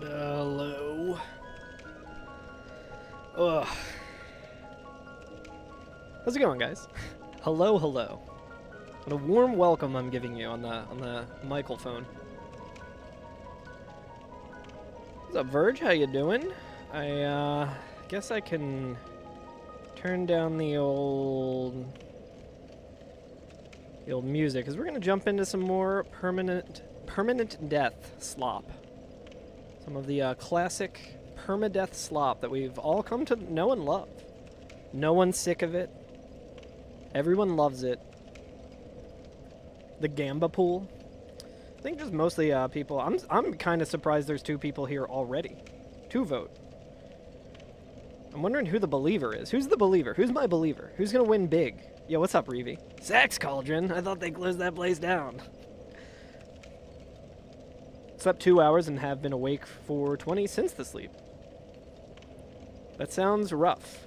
Hello. Ugh. How's it going, guys? Hello, hello. What a warm welcome I'm giving you on the microphone. What's up, Verge? How you doing? I guess I can turn down the old music, because we're gonna jump into some more permanent death slop. Some of the classic permadeath slop that we've all come to know and love. No one's sick of it. Everyone loves it. The Gamba pool. I think just mostly people. I'm kind of surprised there's 2 people here already. 2 vote. I'm wondering who the believer is. Who's the believer? Who's my believer? Who's gonna win big? Yo, what's up, Reevy? Sex Cauldron. I thought they closed that place down. Slept 2 hours and have been awake for 20 since the sleep. That sounds rough.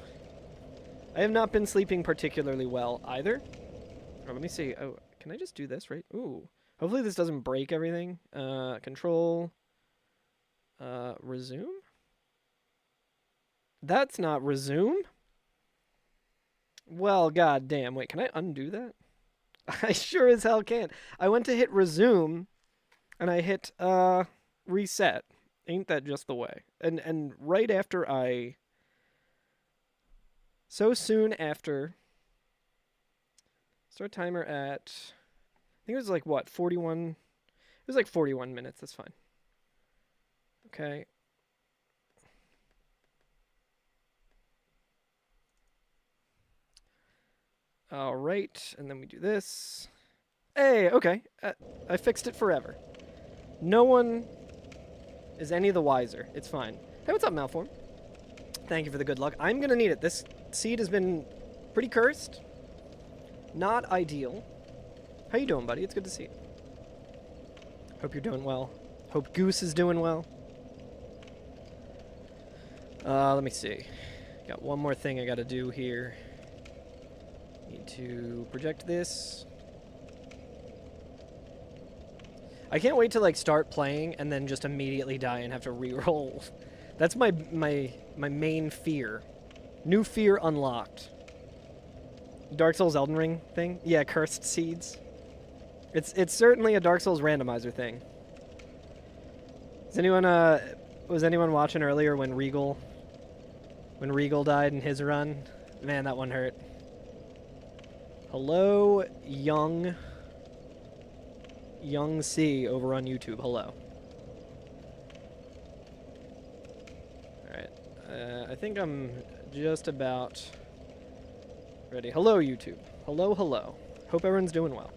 I have not been sleeping particularly well either. Oh, let me see. Oh, can I just do this, right? Ooh. Hopefully this doesn't break everything. Control. Resume? That's not resume. Well, goddamn. Wait, can I undo that? I sure as hell can. I went to hit resume, and I hit reset. Ain't that just the way? And right after I... So soon after... Start timer at... I think it was like, what, 41... It was like 41 minutes. That's fine. Okay. All right, and then we do this. Hey, okay. I fixed it forever. No one is any the wiser. It's fine. Hey, what's up, Malform? Thank you for the good luck. I'm gonna need it. This seed has been pretty cursed. Not ideal. How you doing, buddy? It's good to see you. Hope you're doing well. Hope Goose is doing well. Let me see. Got one more thing I gotta do here. Need to project this. I can't wait to like start playing and then just immediately die and have to re-roll. That's my main fear. New fear unlocked. Dark Souls Elden Ring thing? Yeah, cursed seeds. It's certainly a Dark Souls randomizer thing. Is anyone was anyone watching earlier when Regal died in his run? Man, that one hurt. Hello, Young C over on YouTube. Hello. Alright. I think I'm just about ready. Hello, YouTube. Hello, hello. Hope everyone's doing well.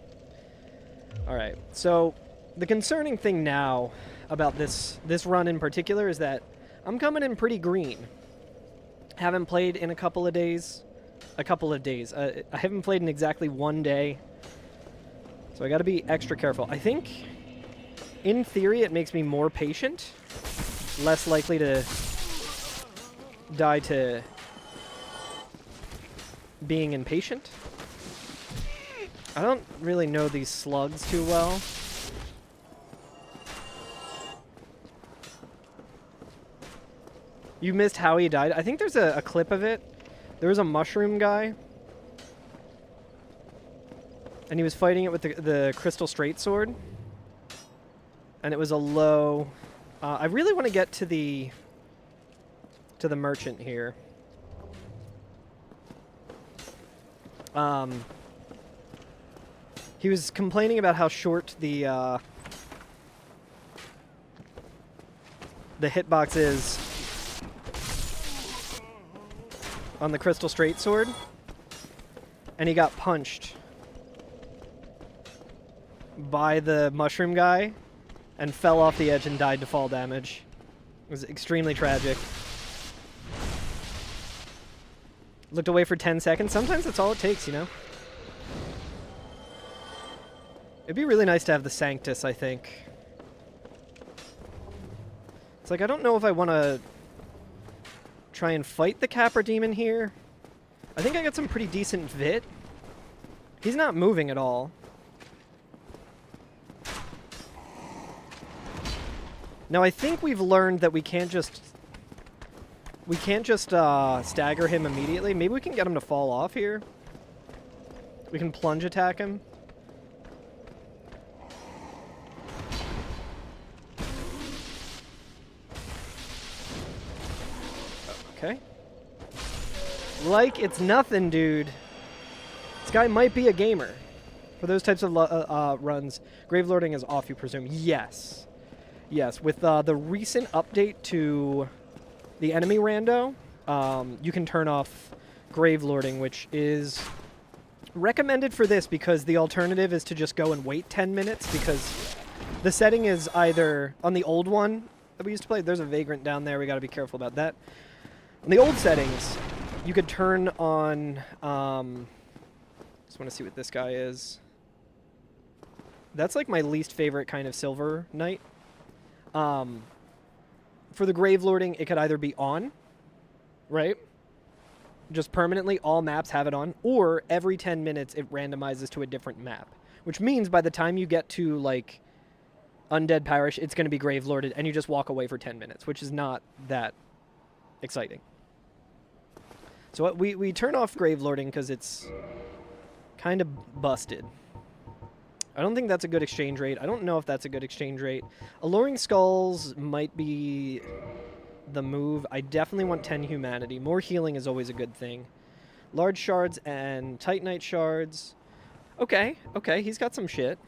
Alright, so the concerning thing now about this run in particular is that I'm coming in pretty green. Haven't played in a couple of days. I haven't played in exactly 1 day. So I gotta be extra careful. I think, in theory, it makes me more patient. Less likely to die to being impatient. I don't really know these slugs too well. You missed how he died? I think there's a clip of it. There was a mushroom guy. And he was fighting it with the crystal straight sword. And it was a low... I really want to get to the merchant here. He was complaining about how short the hitbox is on the crystal straight sword, and he got punched by the mushroom guy and fell off the edge and died to fall damage. It was extremely tragic. Looked away for 10 seconds. Sometimes that's all it takes, you know? It'd be really nice to have the Sanctus, I think. It's like, I don't know if I want to try and fight the Capra Demon here. I think I got some pretty decent vit. He's not moving at all. Now I think we've learned that we can't just stagger him immediately. Maybe we can get him to fall off here. We can plunge attack him. Okay. Like it's nothing, dude. This guy might be a gamer. For those types of runs, Gravelording is off, you presume. Yes. Yes, with the recent update to the enemy rando, you can turn off Gravelording, which is recommended for this because the alternative is to just go and wait 10 minutes because the setting is either on the old one that we used to play. There's a vagrant down there. We got to be careful about that. On the old settings, you could turn on... just want to see what this guy is. That's like my least favorite kind of silver knight. For the Gravelording, it could either be on, right? Just permanently, all maps have it on, or every 10 minutes it randomizes to a different map. Which means by the time you get to, like, Undead Parish, it's going to be Gravelorded, and you just walk away for 10 minutes, which is not that exciting. So we turn off Gravelording because it's kind of busted. I don't think that's a good exchange rate. I don't know if that's a good exchange rate. Alluring Skulls might be the move. I definitely want 10 humanity. More healing is always a good thing. Large shards and Titanite shards. Okay, okay, he's got some shit.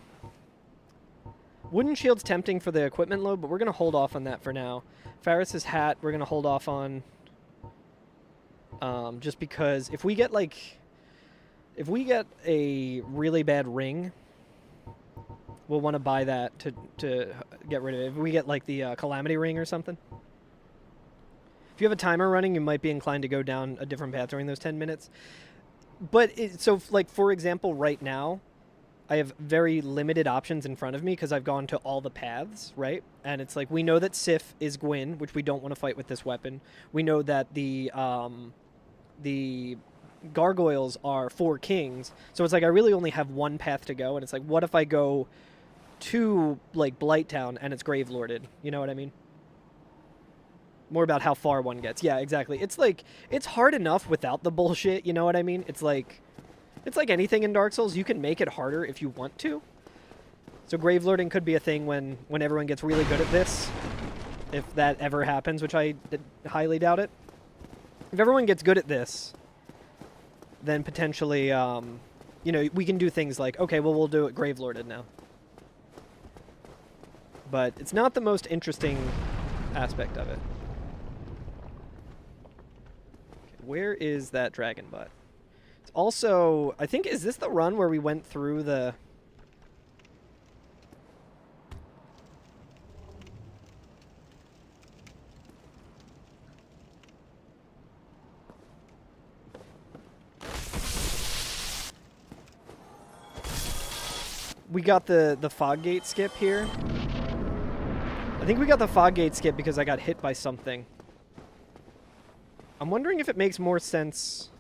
Wooden shield's tempting for the equipment load, but we're going to hold off on that for now. Faris's hat, we're going to hold off on. Just because if we get, like... If we get a really bad ring, we'll want to buy that to get rid of it. If we get, like, the Calamity ring or something. If you have a timer running, you might be inclined to go down a different path during those 10 minutes. But, so, like, for example, right now, I have very limited options in front of me because I've gone to all the paths, right? And it's like, we know that Sif is Gwyn, which we don't want to fight with this weapon. We know that the gargoyles are 4 kings. So it's like, I really only have one path to go. And it's like, what if I go to, like, Blighttown and it's Gravelorded? You know what I mean? More about how far one gets. Yeah, exactly. It's like, it's hard enough without the bullshit, you know what I mean? It's like anything in Dark Souls, you can make it harder if you want to. So Gravelording could be a thing when everyone gets really good at this. If that ever happens, which I highly doubt it. If everyone gets good at this, then potentially, you know, we can do things like, okay, well, we'll do it Gravelorded now. But it's not the most interesting aspect of it. Okay, where is that dragon butt? It's also, I think, is this the run where we went through the... We got the fog gate skip here. I think we got the fog gate skip because I got hit by something. I'm wondering if it makes more sense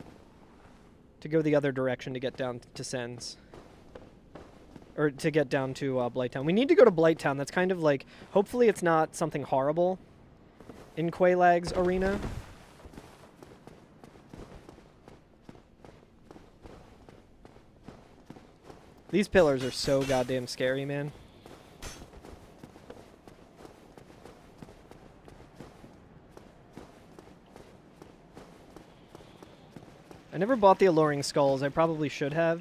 to go the other direction to get down to Sens. Or to get down to Blighttown. We need to go to Blighttown. That's kind of like... Hopefully it's not something horrible in Quaylag's arena. These pillars are so goddamn scary, man. I never bought the Alluring Skulls. I probably should have.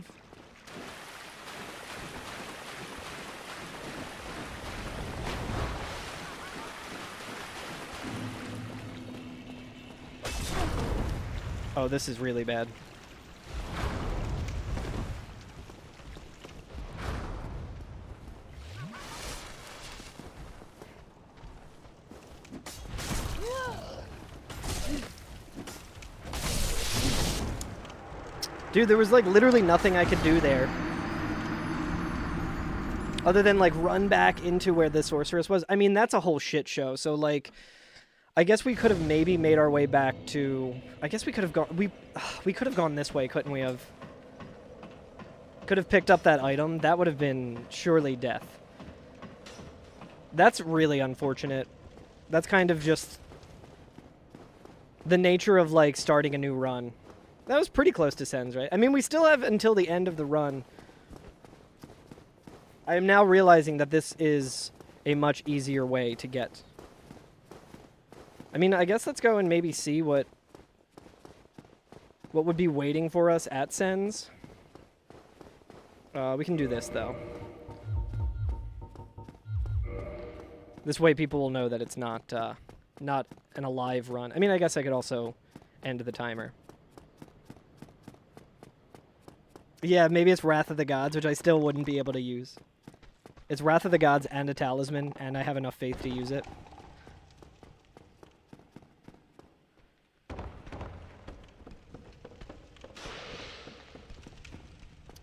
Oh, this is really bad. Dude, there was, like, literally nothing I could do there. Other than, like, run back into where the sorceress was. I mean, that's a whole shit show. So, like, I guess we could have maybe made our way back to... I guess we could have gone... We could have gone this way, couldn't we have? Could have picked up that item. That would have been surely death. That's really unfortunate. That's kind of just the nature of, like, starting a new run. That was pretty close to Sens, right? I mean, we still have until the end of the run. I am now realizing that this is a much easier way to get. I mean, I guess let's go and maybe see what would be waiting for us at Sens. We can do this, though. This way people will know that it's not an alive run. I mean, I guess I could also end the timer. Yeah, maybe it's Wrath of the Gods, which I still wouldn't be able to use. It's Wrath of the Gods and a talisman, and I have enough faith to use it.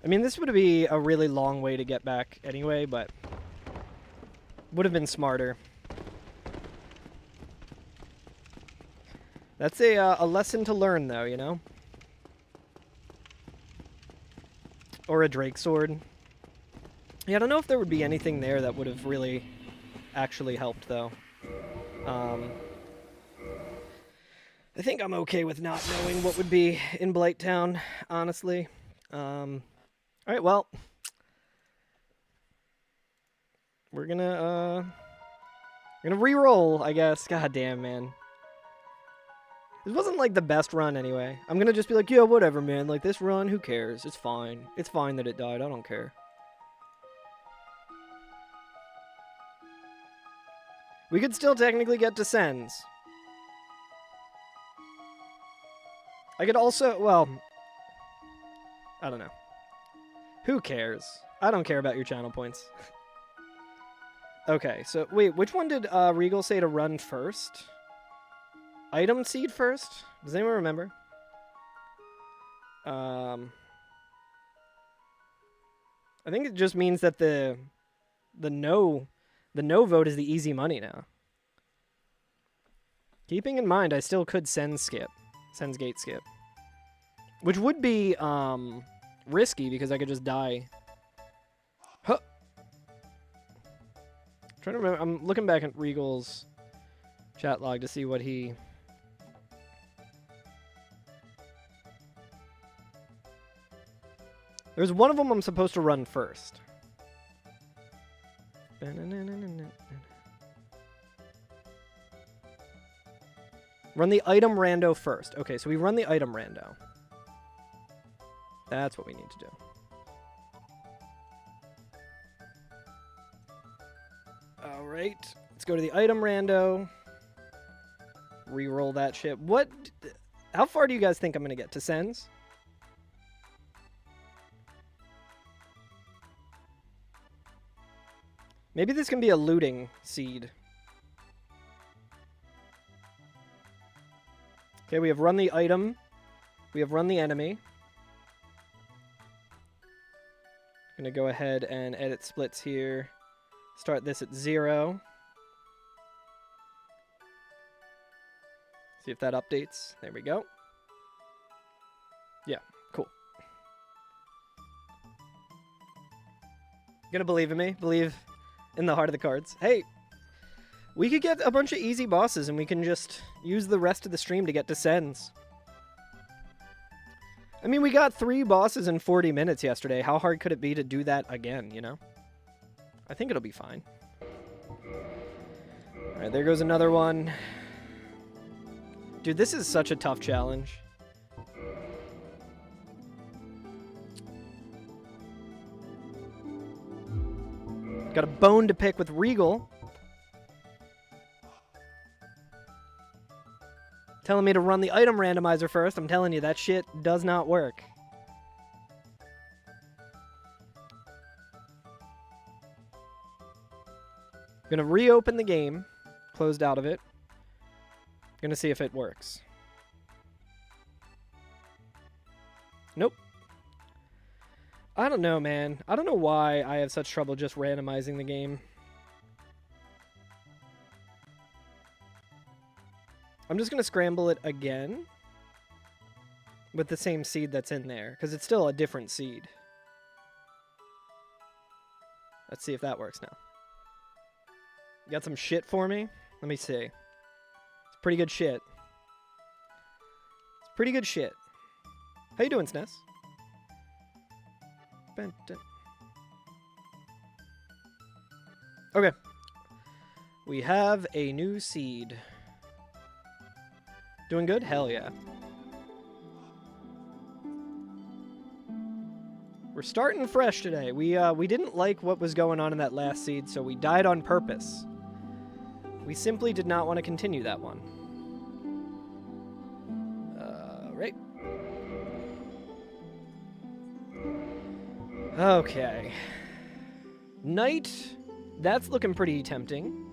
I mean, this would be a really long way to get back anyway, but would have been smarter. That's a lesson to learn, though, you know? Or a Drake Sword. Yeah, I don't know if there would be anything there that would have really actually helped, though. I think I'm okay with not knowing what would be in Blighttown, honestly. Alright, well. We're gonna re-roll, I guess. God damn, man. This wasn't, like, the best run, anyway. I'm gonna just be like, yeah, whatever, man. Like, this run, who cares? It's fine. It's fine that it died. I don't care. We could still technically get to Sens. I could also, well, I don't know. Who cares? I don't care about your channel points. Okay, so, wait, which one did Regal say to run first? Item seed first? Does anyone remember? I think it just means that the no vote is the easy money now. Keeping in mind, I still could Sens gate skip. Which would be, risky because I could just die. Huh. I'm trying to remember, I'm looking back at Regal's chat log to see what he... There's one of them I'm supposed to run first. Run the item rando first. Okay, so we run the item rando. That's what we need to do. Alright, let's go to the item rando. Reroll that shit. How far do you guys think I'm gonna get? To Sens? Maybe this can be a looting seed. Okay, we have run the item. We have run the enemy. Gonna go ahead and edit splits here. Start this at 0. See if that updates. There we go. Yeah, cool. Gonna believe in me? Believe in the heart of the cards. Hey, we could get a bunch of easy bosses and we can just use the rest of the stream to get to Sens. I mean, we got 3 bosses in 40 minutes yesterday. How hard could it be to do that again, you know? I think it'll be fine. Alright, there goes another one. Dude, this is such a tough challenge. Got a bone to pick with Regal. Telling me to run the item randomizer first. I'm telling you, that shit does not work. Gonna reopen the game. Closed out of it. Gonna see if it works. Nope. I don't know, man. I don't know why I have such trouble just randomizing the game. I'm just going to scramble it again with the same seed that's in there, because it's still a different seed. Let's see if that works now. Got some shit for me? Let me see. It's pretty good shit. It's pretty good shit. How you doing, SNES? Okay. We have a new seed. Doing good? Hell yeah. We're starting fresh today. We didn't like what was going on in that last seed, so we died on purpose. We simply did not want to continue that one. Right. Okay. Night. That's looking pretty tempting.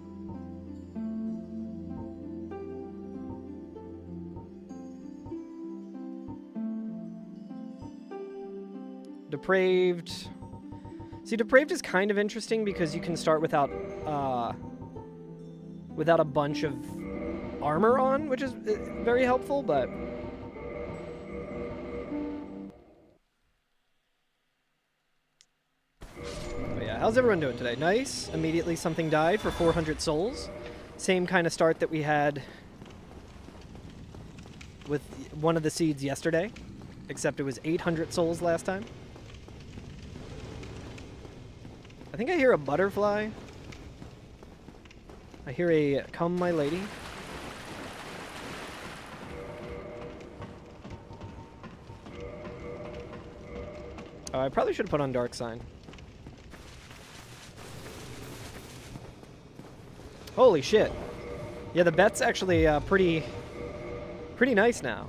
Depraved. See, Depraved is kind of interesting because you can start without a bunch of armor on, which is very helpful, but... But yeah, how's everyone doing today? Nice. Immediately something died for 400 souls. Same kind of start that we had with one of the seeds yesterday, except it was 800 souls last time. I think I hear a butterfly. I hear a come my lady. Oh, I probably should have put on Dark Sign. Holy shit. Yeah, the bet's actually pretty nice now.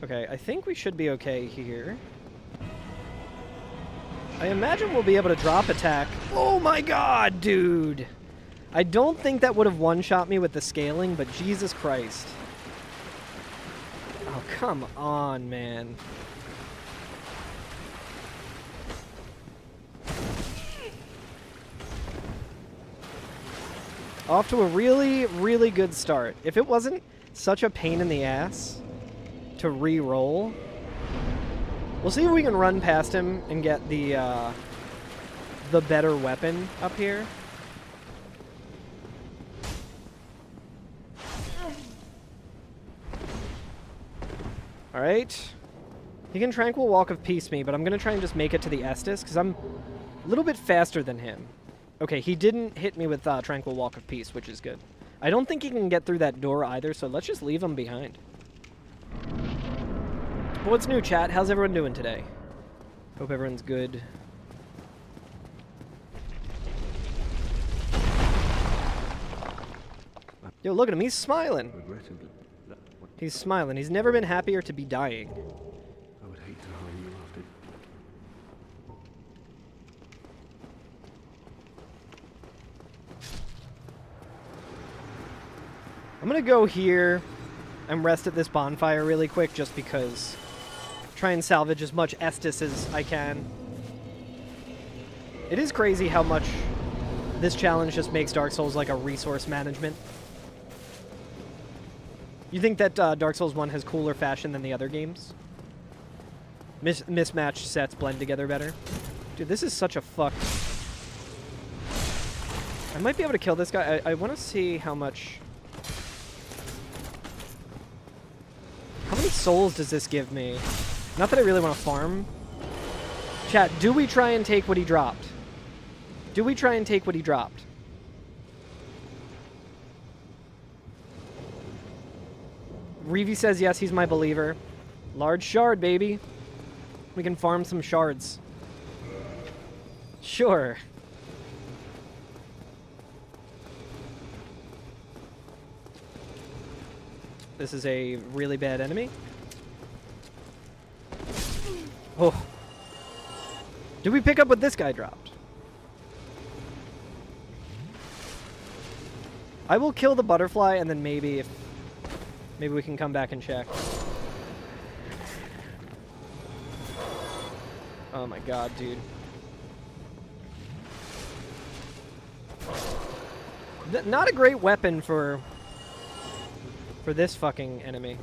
Okay, I think we should be okay here. I imagine we'll be able to drop attack. Oh my god, dude! I don't think that would have one-shot me with the scaling, but Jesus Christ. Oh, come on, man. Off to a really, really good start. If it wasn't such a pain in the ass to re-roll... We'll see if we can run past him and get the better weapon up here. Alright. He can Tranquil Walk of Peace me, but I'm going to try and just make it to the Estus, because I'm a little bit faster than him. Okay, he didn't hit me with Tranquil Walk of Peace, which is good. I don't think he can get through that door either, so let's just leave him behind. What's new, chat? How's everyone doing today? Hope everyone's good. Yo, look at him. He's smiling. He's smiling. He's never been happier to be dying. I would hate to harm you after. I'm gonna go here and rest at this bonfire really quick just because... Try and salvage as much Estus as I can. It is crazy how much this challenge just makes Dark Souls like a resource management. You think that Dark Souls 1 has cooler fashion than the other games? Mismatched sets blend together better. Dude, this is such a fuck. I might be able to kill this guy. I want to see how much... How many souls does this give me? Not that I really want to farm. Chat, do we try and take what he dropped? Do we try and take what he dropped? Reevy says yes, he's my believer. Large shard, baby. We can farm some shards. Sure. This is a really bad enemy. Oh. Did we pick up what this guy dropped? I will kill the butterfly and then maybe we can come back and check. Oh my god, dude. Not a great weapon for this fucking enemy.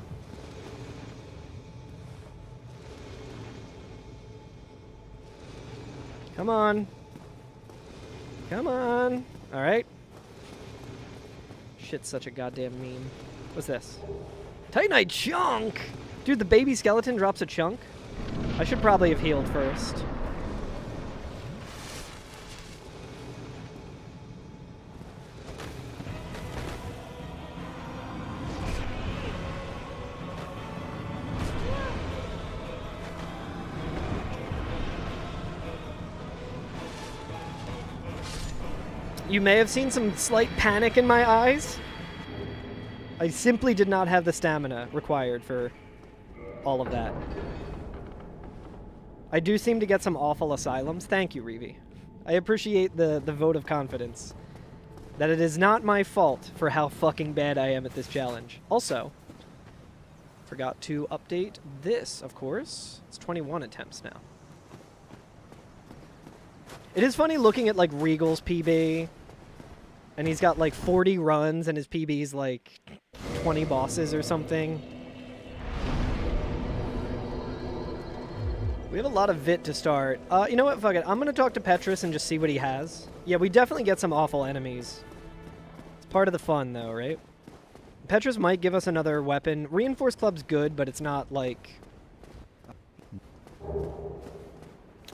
Come on. Come on. All right. Shit's such a goddamn meme. What's this? Titanite chunk! Dude, the baby skeleton drops a chunk? I should probably have healed first. You may have seen some slight panic in my eyes. I simply did not have the stamina required for all of that. I do seem to get some awful asylums. Thank you, Reevy. I appreciate the vote of confidence. That it is not my fault for how fucking bad I am at this challenge. Also, forgot to update this, of course. It's 21 attempts now. It is funny looking at, like, Regal's PB, and he's got, like, 40 runs, and his PB's, like, 20 bosses or something. We have a lot of VIT to start. You know what? Fuck it. I'm gonna talk to Petrus and just see what he has. Yeah, we definitely get some awful enemies. It's part of the fun, though, right? Petrus might give us another weapon. Reinforced Club's good, but it's not, like...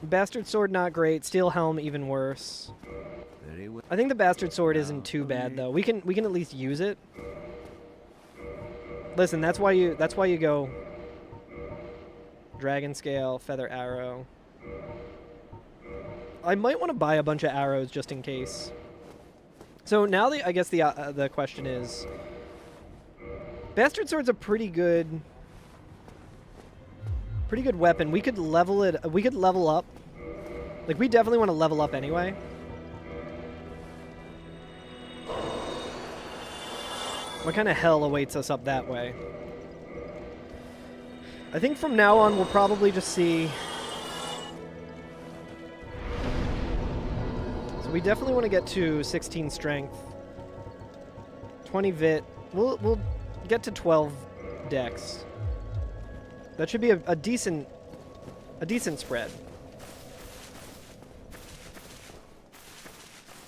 Bastard Sword, not great. Steel Helm, even worse. I think the Bastard Sword isn't too bad, though. We can at least use it. Listen, that's why you go Dragon Scale, Feather Arrow. I might want to buy a bunch of arrows just in case. So now I guess the question is, Bastard Sword's a pretty good weapon. We could level it. We could level up. Like, we definitely want to level up anyway. What kind of hell awaits us up that way? I think from now on we'll probably just see... So we definitely want to get to 16 strength. 20 vit. We'll get to 12 dex. That should be a decent spread.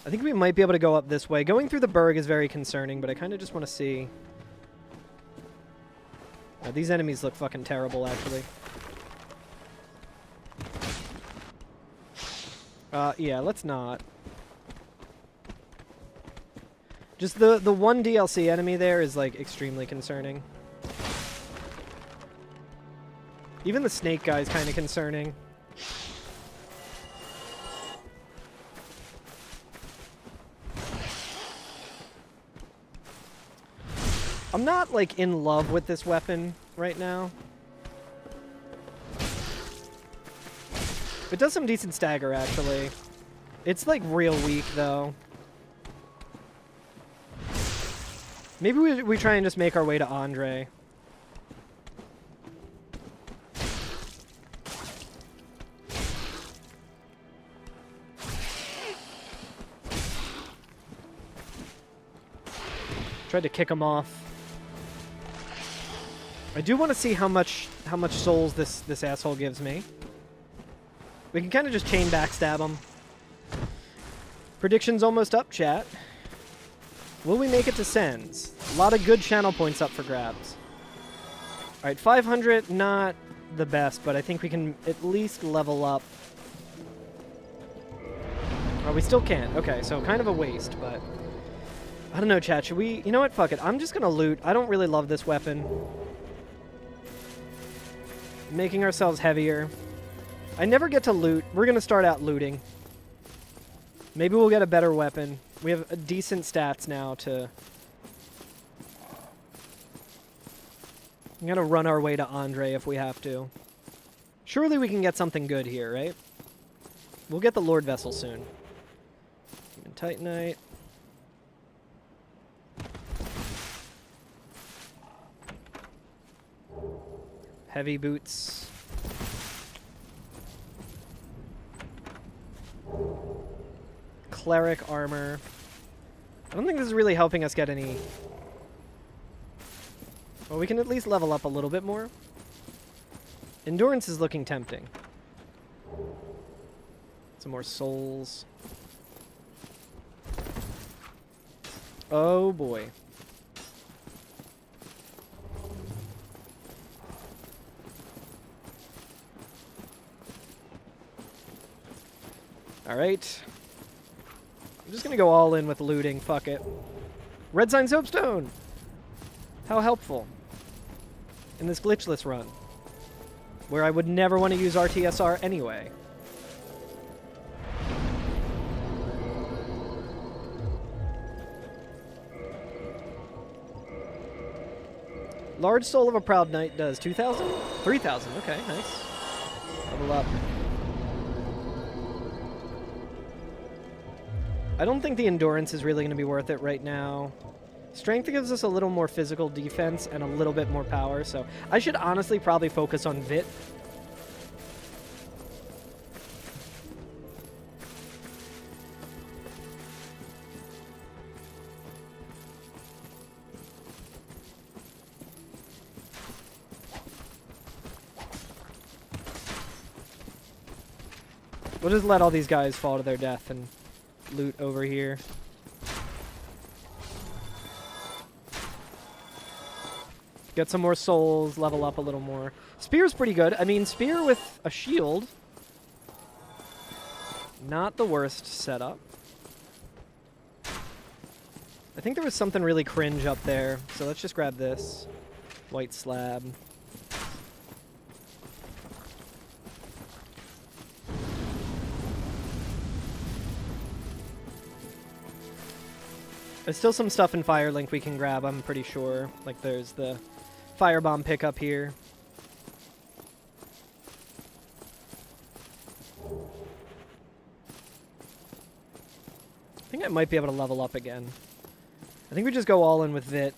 I think we might be able to go up this way. Going through the Berg is very concerning, but I kind of just want to see... these enemies look fucking terrible, actually. Yeah, let's not. Just the one DLC enemy there is, like, extremely concerning. Even the snake guy is kind of concerning. I'm not, like, in love with this weapon right now. It does some decent stagger, actually. It's, like, real weak, though. Maybe we try and just make our way to Andre. Tried to kick him off. I do want to see how much souls this asshole gives me. We can kind of just chain backstab him. Predictions almost up, chat. Will we make it to Sens? A lot of good channel points up for grabs. Alright, 500, not the best, but I think we can at least level up. Oh, we still can't. Okay, so kind of a waste, but... I don't know, chat. Should we... You know what? Fuck it. I'm just gonna loot. I don't really love this weapon. Making ourselves heavier. I never get to loot. We're gonna start out looting. Maybe we'll get a better weapon. We have a decent stats now to... I'm gonna run our way to Andre if we have to. Surely we can get something good here, right? We'll get the Lord Vessel soon. Human Titanite. Heavy boots. Cleric armor. I don't think this is really helping us get any... Well, we can at least level up a little bit more. Endurance is looking tempting. Some more souls. Oh boy. Alright. I'm just gonna go all in with looting. Fuck it. Red sign soapstone! How helpful. In this glitchless run. Where I would never want to use RTSR anyway. Large Soul of a Proud Knight does 2,000? 3,000. Okay, nice. Level up. I don't think the endurance is really going to be worth it right now. Strength gives us a little more physical defense and a little bit more power, so I should honestly probably focus on Vit. We'll just let all these guys fall to their death and loot over here. Get some more souls, level up a little more. Spear's pretty good. I mean, spear with a shield. Not the worst setup. I think there was something really cringe up there, so let's just grab this. White slab. There's still some stuff in Firelink we can grab, I'm pretty sure. Like there's the firebomb pickup here. I think I might be able to level up again. I think we just go all in with Vit.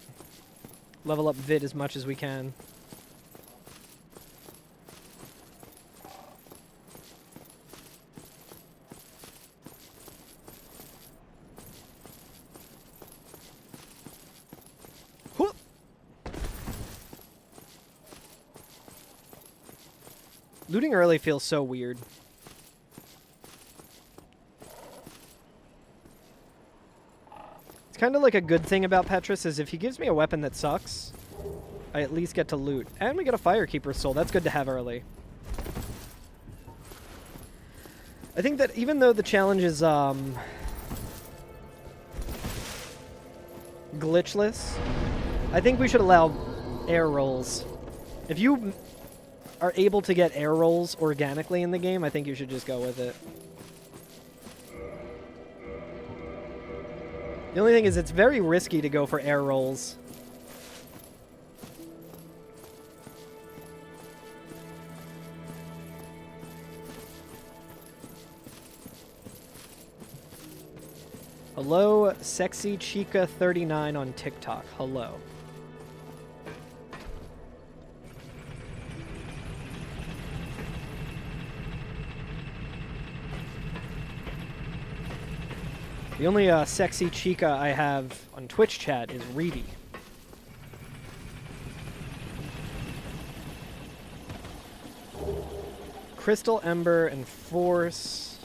Level up Vit as much as we can. Looting early feels so weird. It's kind of like a good thing about Petrus is if he gives me a weapon that sucks, I at least get to loot. And we get a Firekeeper's Soul. That's good to have early. I think that even though the challenge is glitchless, I think we should allow air rolls. If you are able to get air rolls organically in the game, I think you should just go with it. The only thing is it's very risky to go for air rolls. Hello, Sexy Chica 39 on TikTok. Hello. The only sexy chica I have on Twitch chat is Reedy. Crystal Ember and Force.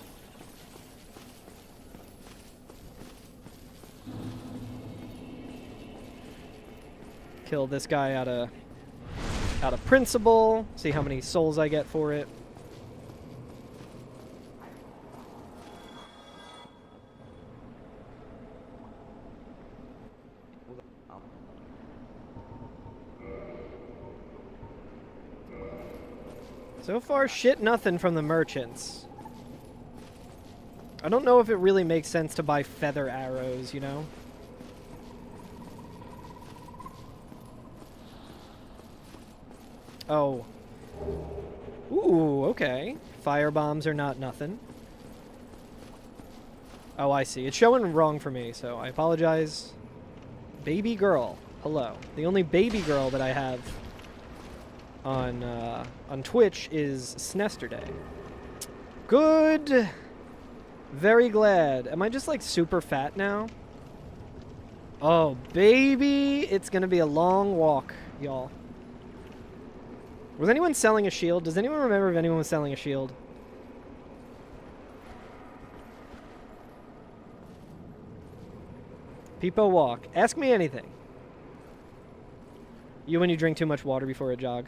Kill this guy out of principle. See how many souls I get for it. So far, shit nothing from the merchants. I don't know if it really makes sense to buy feather arrows, you know? Oh. Ooh, okay. Fire bombs are not nothing. Oh, I see. It's showing wrong for me, so I apologize. Baby girl. Hello. The only baby girl that I have on Twitch is Snesterday. Good. Very glad. Am I just like super fat now? Oh, baby. It's gonna be a long walk, y'all. Was anyone selling a shield? Does anyone remember if anyone was selling a shield? Peepo walk. Ask me anything. You when you drink too much water before a jog.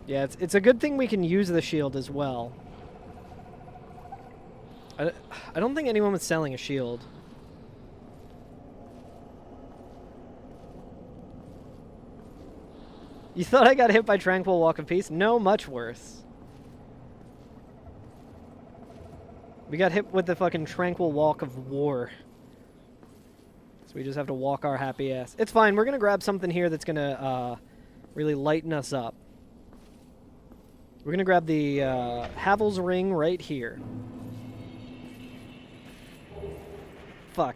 Yeah, it's a good thing we can use the shield as well. I don't think anyone was selling a shield. You thought I got hit by Tranquil Walk of Peace? No, much worse. We got hit with the fucking Tranquil Walk of War. So we just have to walk our happy ass. It's fine. We're going to grab something here that's going to really lighten us up. We're going to grab the Havel's Ring right here. Fuck.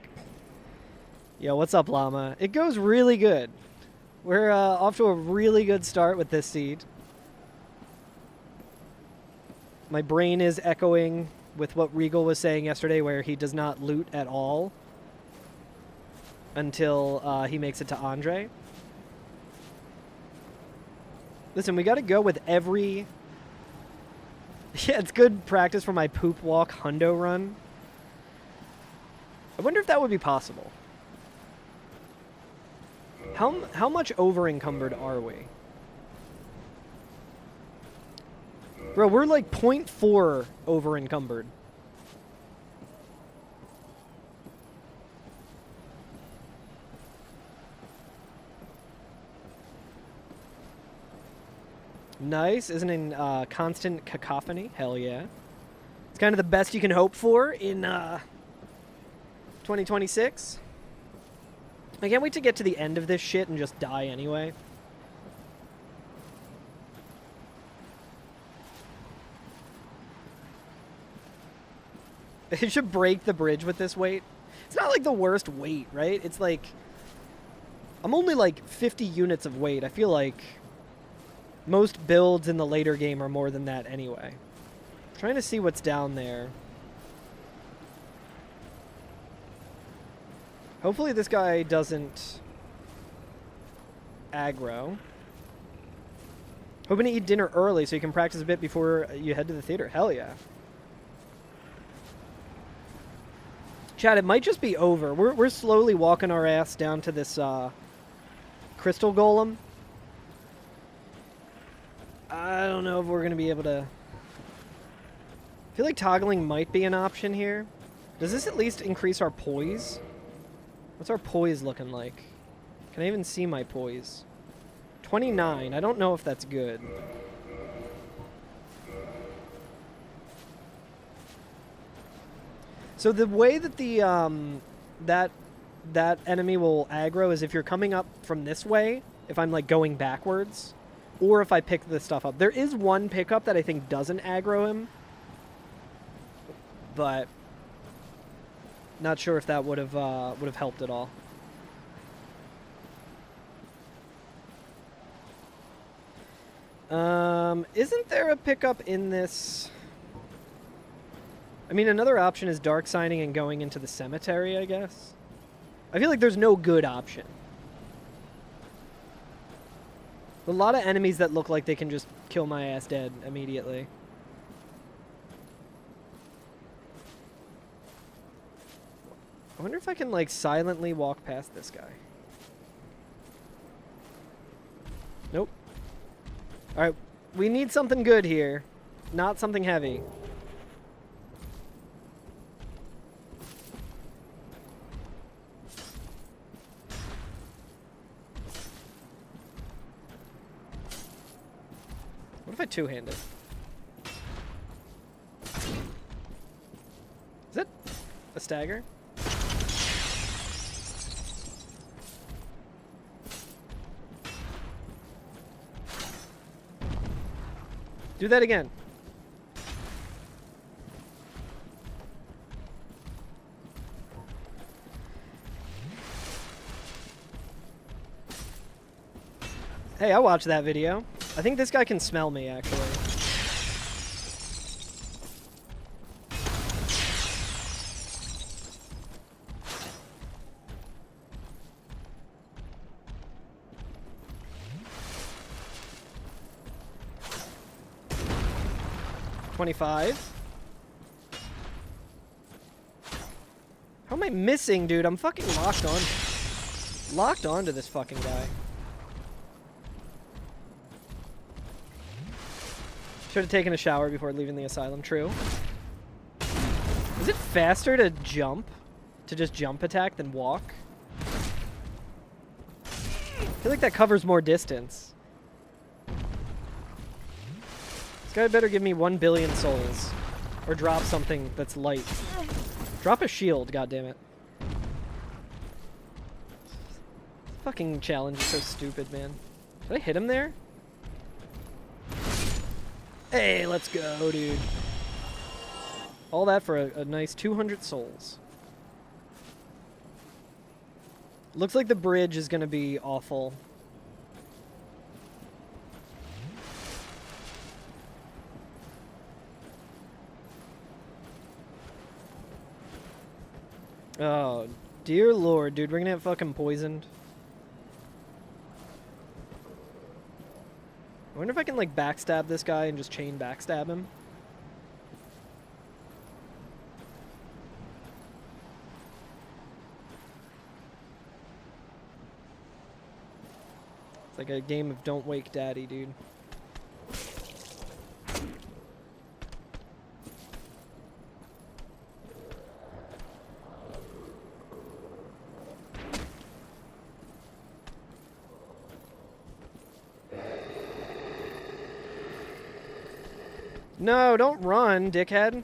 Yo, what's up, Llama? It goes really good. We're off to a really good start with this seed. My brain is echoing with what Regal was saying yesterday, where he does not loot at all until he makes it to Andre. Listen, we got to go with every... Yeah, it's good practice for my poop walk hundo run. I wonder if that would be possible. How much over encumbered are we? Bro, we're like 0.4 over encumbered. Nice. Isn't in constant cacophony? Hell yeah. It's kind of the best you can hope for in 2026. I can't wait to get to the end of this shit and just die anyway. It should break the bridge with this weight. It's not like the worst weight, right? It's like... I'm only like 50 units of weight. I feel like most builds in the later game are more than that anyway. I'm trying to see what's down there. Hopefully this guy doesn't aggro. Hoping to eat dinner early so you can practice a bit before you head to the theater. Hell yeah. Chad, it might just be over. We're slowly walking our ass down to this crystal golem. I don't know if we're going to be able to... I feel like toggling might be an option here. Does this at least increase our poise? What's our poise looking like? Can I even see my poise? 29. I don't know if that's good. So the way that the that enemy will aggro is if you're coming up from this way, if I'm like going backwards, or if I pick this stuff up. There is one pickup that I think doesn't aggro him, but not sure if that would have helped at all. Isn't there a pickup in this? I mean, another option is dark signing and going into the cemetery, I guess. I feel like there's no good option. A lot of enemies that look like they can just kill my ass dead immediately. I wonder if I can, like, silently walk past this guy. Nope. Alright, we need something good here. Not something heavy. What if I two-handed? Is that a stagger? Do that again. Hey, I watched that video. I think this guy can smell me, actually. $25. How am I missing, dude? I'm fucking locked on to this fucking guy. Should have taken a shower before leaving the asylum. True. Is it faster to jump? To just jump attack than walk? I feel like that covers more distance. This guy better give me 1 billion souls. Or drop something that's light. Drop a shield, goddammit. Fucking challenge is so stupid, man. Did I hit him there? Hey, let's go, dude. All that for a nice 200 souls. Looks like the bridge is gonna be awful. Oh, dear lord, dude, we're gonna get fucking poisoned. I wonder if I can, like, backstab this guy and just chain backstab him. It's like a game of Don't Wake Daddy, dude. No, don't run, dickhead.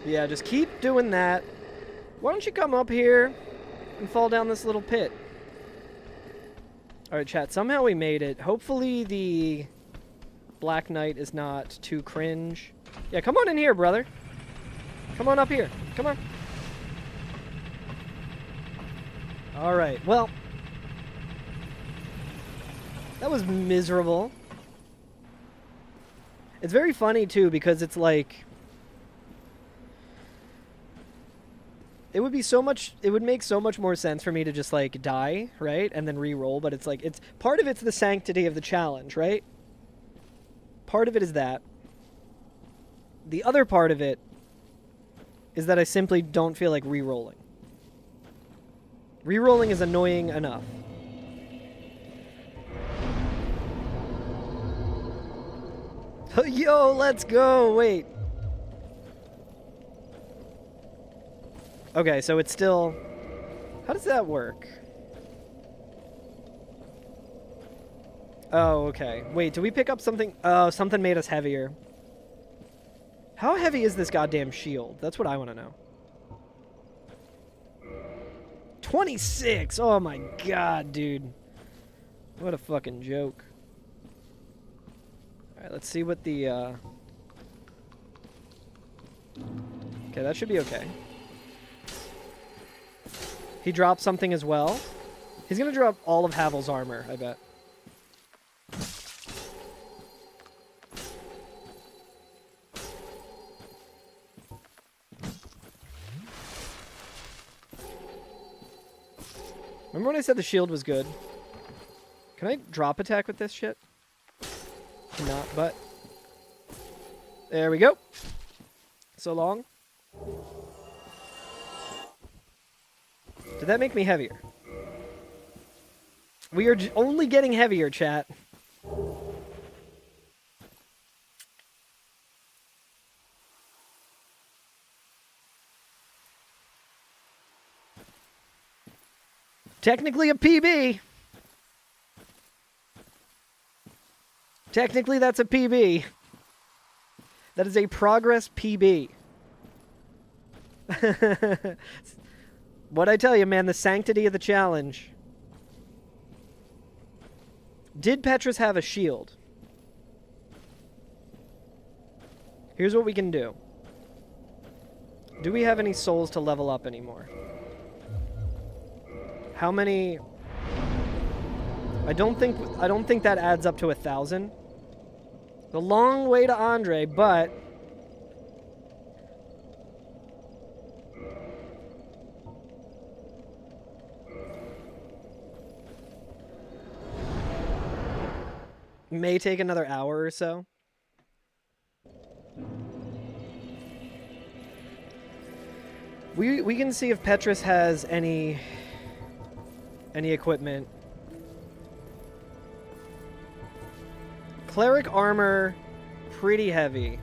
Yeah, just keep doing that. Why don't you come up here and fall down this little pit? Alright, chat, somehow we made it. Hopefully the Black Knight is not too cringe. Yeah, come on in here, brother. Come on up here. Come on. Alright, well... that was miserable. It's very funny, too, because it's like... it would be so much... it would make so much more sense for me to just, like, die, right? And then re-roll, but it's like... it's part of it's the sanctity of the challenge, right? Part of it is that. The other part of it is that I simply don't feel like re-rolling. Re-rolling is annoying enough. Yo, let's go! Wait. Okay, so it's still... how does that work? Oh, okay. Wait, do we pick up something? Oh, something made us heavier. How heavy is this goddamn shield? That's what I want to know. 26! Oh my god, dude. What a fucking joke. Alright, let's see what the, okay, that should be okay. He dropped something as well. He's gonna drop all of Havel's armor, I bet. Remember when I said the shield was good? Can I drop attack with this shit? Cannot, but... there we go. So long. Did that make me heavier? We are only getting heavier, chat. Technically a PB. Technically that's a PB. That is a progress PB. What'd I tell you, man? The sanctity of the challenge. Did Petrus have a shield? Here's what we can do. Do we have any souls to level up anymore? How many... I don't think that adds up to 1,000. A long way to Andre, but... may take another hour or so. We can see if Petrus has any Any equipment. Cleric armor, pretty heavy.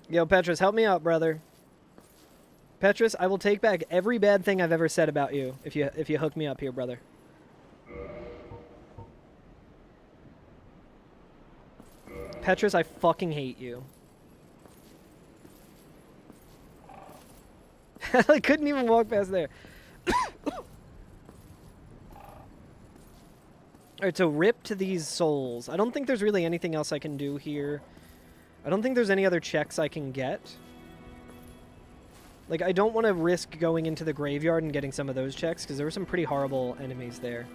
Yo, Petrus, help me out, brother. Petrus, I will take back every bad thing I've ever said about you if you hook me up here, brother. Petrus, I fucking hate you. I couldn't even walk past there. Alright, so rip to these souls. I don't think there's really anything else I can do here. I don't think there's any other checks I can get. Like, I don't want to risk going into the graveyard and getting some of those checks, because there were some pretty horrible enemies there.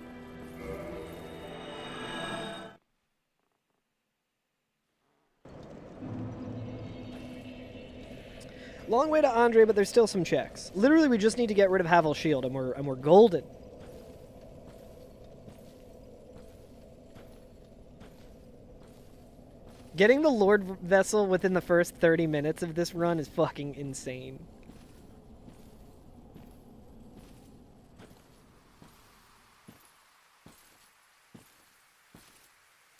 Long way to Andre, but there's still some checks. Literally, we just need to get rid of Havel's shield, and we're golden. Getting the Lord Vessel within the first 30 minutes of this run is fucking insane.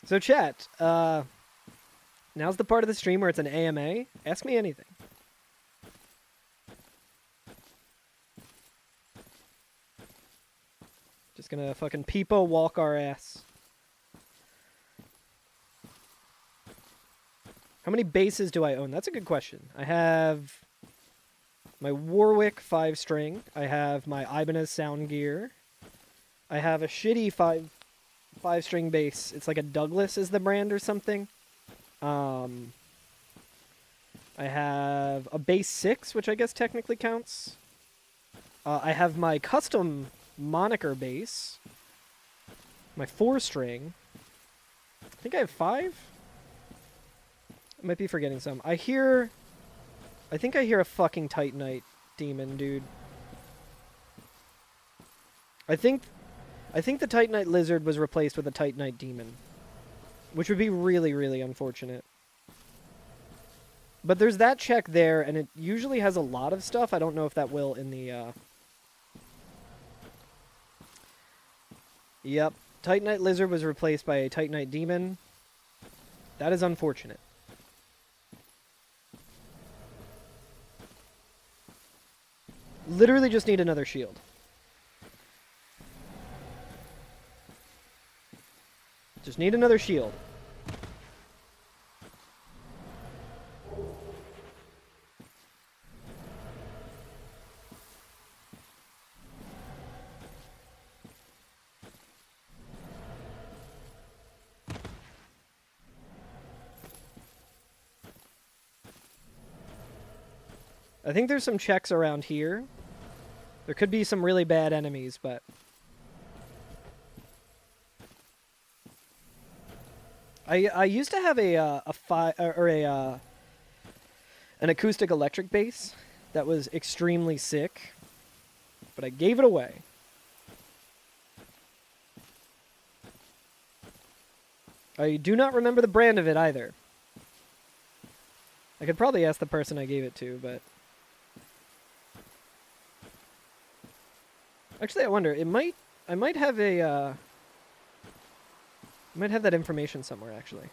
So chat, now's the part of the stream where it's an AMA. Ask me anything. Just gonna fucking peepo walk our ass. How many bases do I own? That's a good question. I have my Warwick 5-string. I have my Ibanez sound gear. I have a shitty 5-string bass. It's like a Douglas is the brand or something. I have a bass 6, which I guess technically counts. I have my custom moniker bass. My 4-string. I think I have 5. I might be forgetting some. I think I hear a fucking Titanite demon, dude. I think the Titanite lizard was replaced with a Titanite demon, which would be really, really unfortunate. But there's that check there, and it usually has a lot of stuff. I don't know if that will in the, Yep. Titanite lizard was replaced by a Titanite demon. That is unfortunate. Literally just need another shield. Just need another shield. I think there's some checks around here. There could be some really bad enemies, but I used to have an acoustic electric bass that was extremely sick, but I gave it away. I do not remember the brand of it either. I could probably ask the person I gave it to, but actually, I wonder. I might have a. I might have that information somewhere, actually.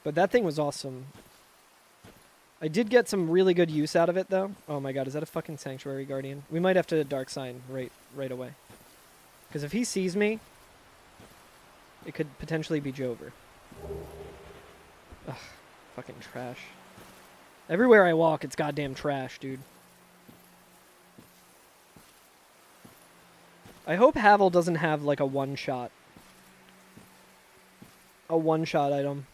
But that thing was awesome. I did get some really good use out of it, though. Oh my god, is that a fucking Sanctuary Guardian? We might have to Dark Sign right away. Because if he sees me, it could potentially be Jover. Ugh, fucking trash. Everywhere I walk, it's goddamn trash, dude. I hope Havel doesn't have, like, a one-shot. A one-shot item.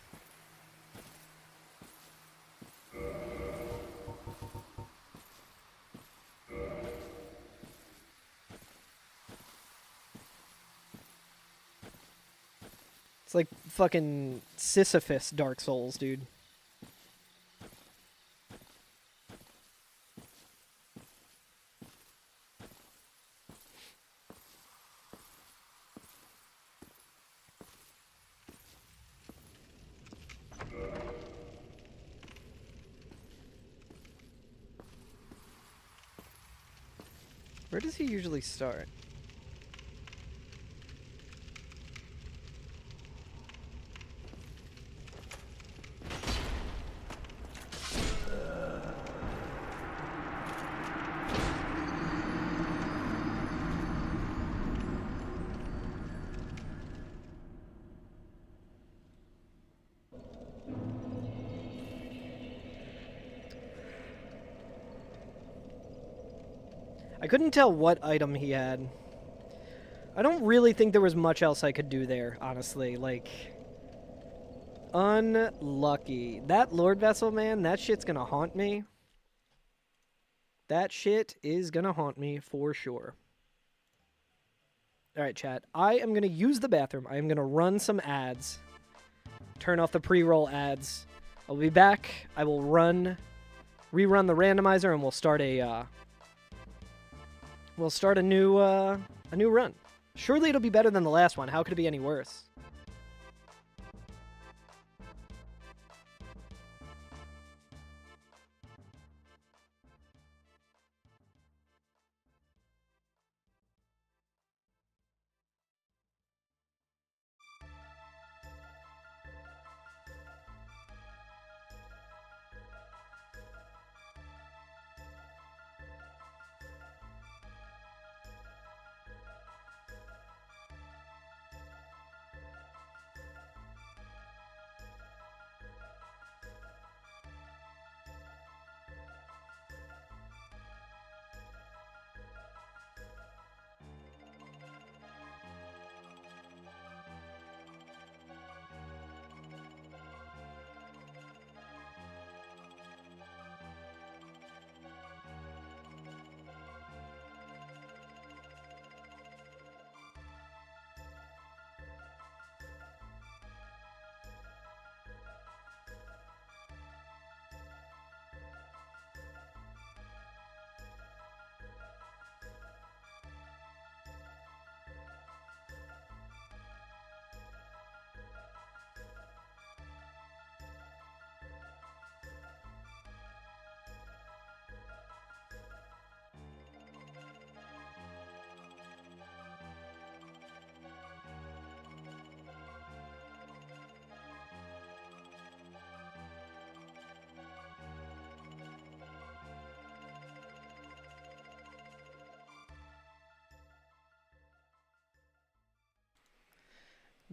It's like fucking Sisyphus Dark Souls, dude. Where does he usually start? I couldn't tell what item he had. I don't really think there was much else I could do there, honestly. Like, unlucky. That Lord Vessel, man, that shit's gonna haunt me. That shit is gonna haunt me for sure. Alright, chat. I am gonna use the bathroom. I am gonna run some ads. Turn off the pre-roll ads. I'll be back. I will rerun the randomizer, and we'll start a new run. Surely it'll be better than the last one. How could it be any worse?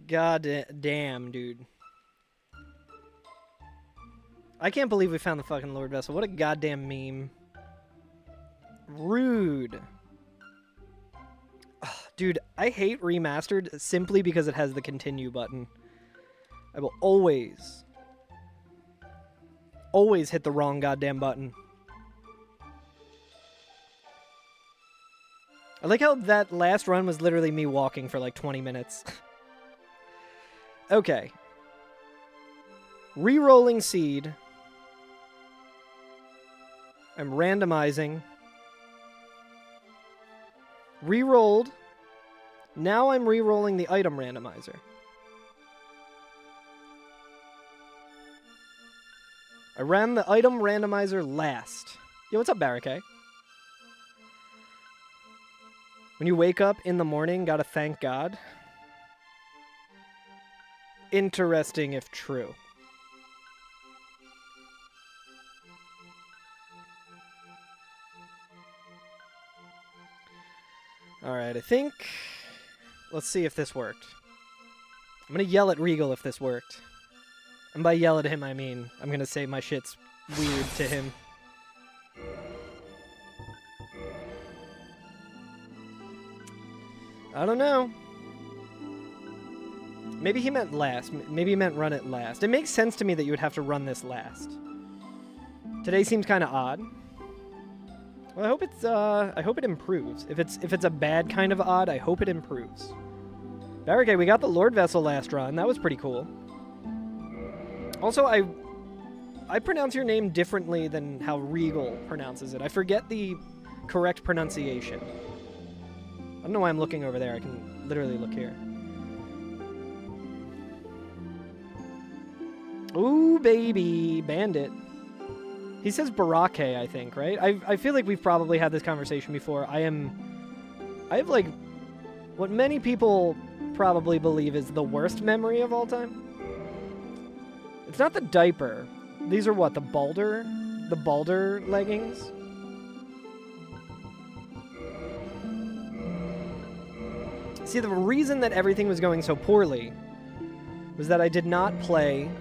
God damn, dude. I can't believe we found the fucking Lord Vessel. What a goddamn meme. Rude. Ugh, dude, I hate Remastered simply because it has the continue button. I will always hit the wrong goddamn button. I like how that last run was literally me walking for like 20 minutes. Okay. Rerolling seed. I'm randomizing. Rerolled. Now I'm rerolling the item randomizer. I ran the item randomizer last. Yo, what's up, Barricade? When you wake up in the morning, gotta thank God. Interesting if true. Alright, I think... Let's see if this worked. I'm gonna yell at Regal if this worked. And by yell at him, I mean, I'm gonna say my shit's weird to him. I don't know. Maybe he meant last. Maybe he meant run it last. It makes sense to me that you would have to run this last. Today seems kind of odd. Well, I hope it improves. If it's a bad kind of odd, I hope it improves. Barricade, we got the Lord Vessel last run. That was pretty cool. Also, I pronounce your name differently than how Regal pronounces it. I forget the correct pronunciation. I don't know why I'm looking over there. I can literally look here. Ooh, baby. Bandit. He says Barake, I think, right? I feel like we've probably had this conversation before. I am I have, like, what many people probably believe is the worst memory of all time. It's not the diaper. These are what, the Balder leggings? See, the reason that everything was going so poorly was that I did not play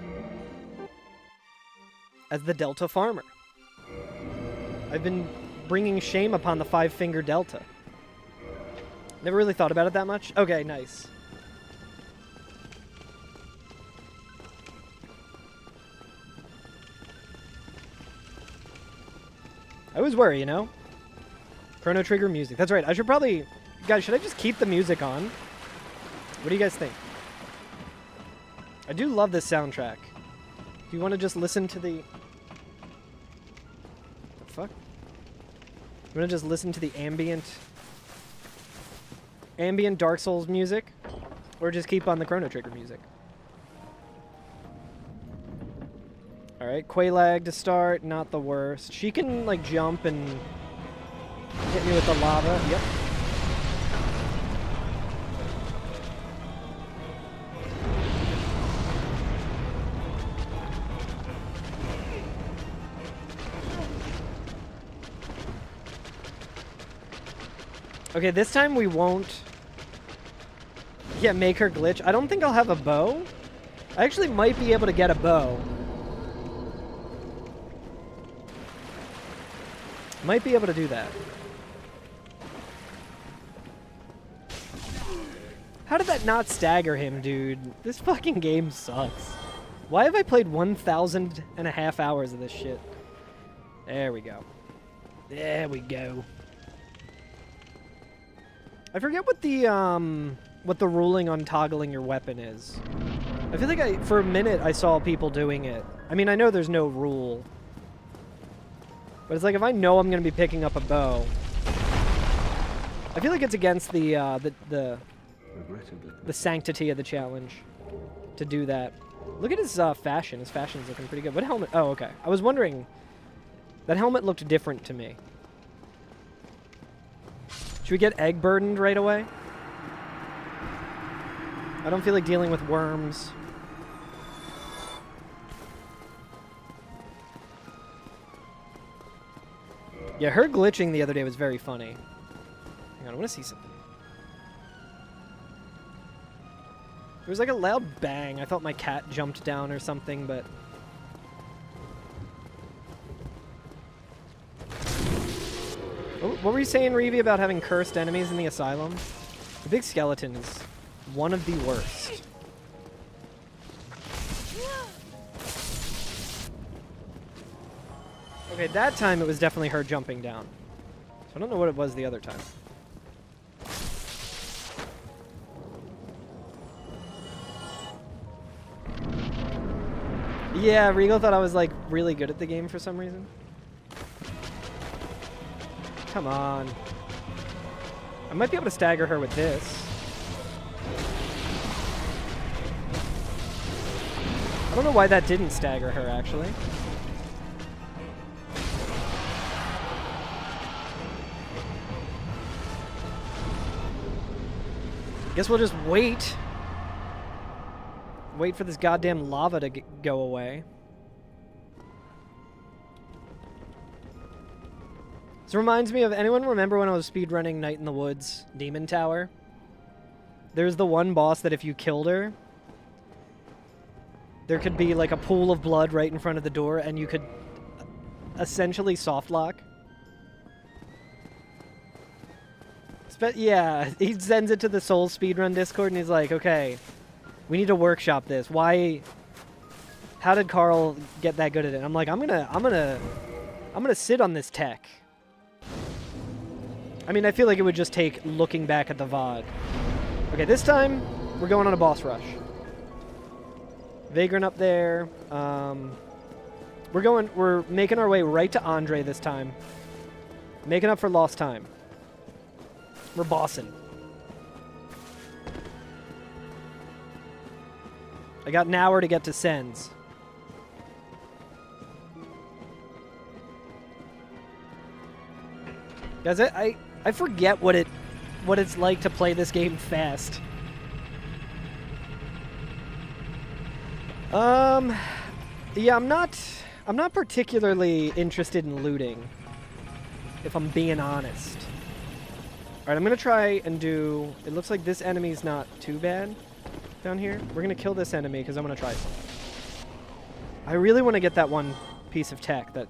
as the Delta Farmer. I've been bringing shame upon the 5-finger Delta. Never really thought about it that much. Okay, nice. I always worry, you know? Chrono Trigger music. That's right. I should probably... Guys, should I just keep the music on? What do you guys think? I do love this soundtrack. Do you want to just listen to the... The fuck? You want to just listen to the ambient Dark Souls music? Or just keep on the Chrono Trigger music? Alright, Quelaag to start, not the worst. She can, like, jump and hit me with the lava. Yep. Okay, this time we won't... Yeah, make her glitch. I don't think I'll have a bow. I actually might be able to get a bow. Might be able to do that. How did that not stagger him, dude? This fucking game sucks. Why have I played 1,500 hours of this shit? There we go. There we go. I forget what the ruling on toggling your weapon is. I feel like for a minute I saw people doing it. I mean, I know there's no rule. But it's like, if I know I'm going to be picking up a bow, I feel like it's against the sanctity of the challenge to do that. Look at his fashion. His fashion's looking pretty good. What helmet? Oh, okay. I was wondering. That helmet looked different to me. Should we get egg burdened right away? I don't feel like dealing with worms. Yeah, her glitching the other day was very funny. Hang on, I want to see something. There was like a loud bang. I thought my cat jumped down or something, but... What were you saying, Reevy, about having cursed enemies in the asylum? The big skeleton is one of the worst. Okay, that time it was definitely her jumping down. So I don't know what it was the other time. Yeah, Regal thought I was, like, really good at the game for some reason. Come on. I might be able to stagger her with this. I don't know why that didn't stagger her, actually. Guess we'll just wait. Wait for this goddamn lava to go away. This reminds me of, anyone remember when I was speedrunning Night in the Woods, Demon Tower? There's the one boss that if you killed her, there could be like a pool of blood right in front of the door and you could essentially soft lock. Yeah, he sends it to the Soul Speedrun Discord and he's like, okay, we need to workshop this. Why? How did Carl get that good at it? I'm like, I'm gonna sit on this tech. I mean, I feel like it would just take looking back at the VOD. Okay, this time we're going on a boss rush. Vagrant up there. We're making our way right to Andre this time. Making up for lost time. We're bossing. I got an hour to get to Sens. Guys, I forget what it what it's like to play this game fast. Yeah, I'm not particularly interested in looting, if I'm being honest. Alright, I'm gonna try and do... It looks like this enemy's not too bad down here. We're gonna kill this enemy because I'm gonna try something. I really want to get that one piece of tech that...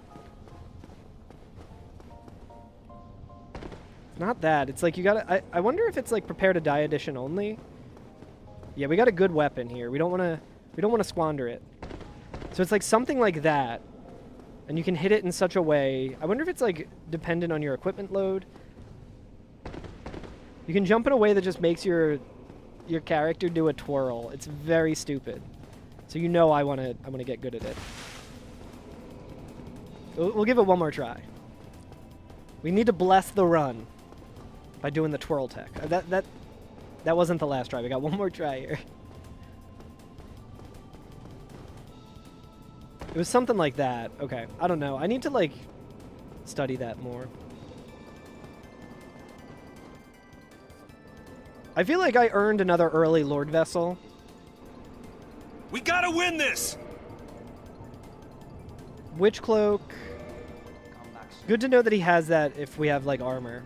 It's not that. It's like you gotta... I wonder if it's like prepare to die edition only. Yeah, we got a good weapon here. We don't want to squander it. So it's like something like that. And you can hit it in such a way... I wonder if it's like dependent on your equipment load. You can jump in a way that just makes your character do a twirl. It's very stupid. So you know I want to get good at it. We'll give it one more try. We need to bless the run by doing the twirl tech. That wasn't the last try. We got one more try here. It was something like that. Okay. I don't know. I need to, like, study that more. I feel like I earned another early Lord Vessel. We gotta win this! Witch Cloak. Good to know that he has that if we have, like, armor.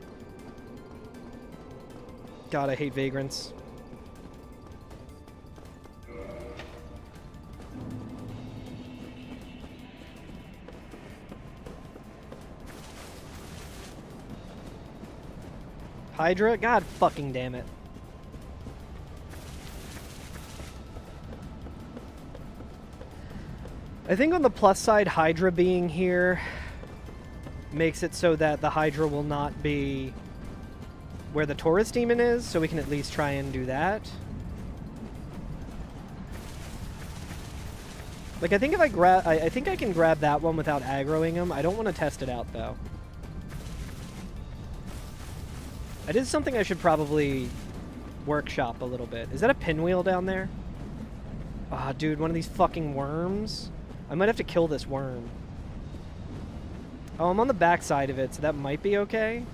God, I hate vagrants. Hydra? God fucking damn it. I think on the plus side, Hydra being here makes it so that the Hydra will not be where the Taurus demon is, so we can at least try and do that. Like, I think if I think I can grab that one without aggroing him. I don't want to test it out, though. It is something I should probably workshop a little bit. Is that a pinwheel down there? Ah, dude, one of these fucking worms? I might have to kill this worm. Oh, I'm on the back side of it, so that might be okay.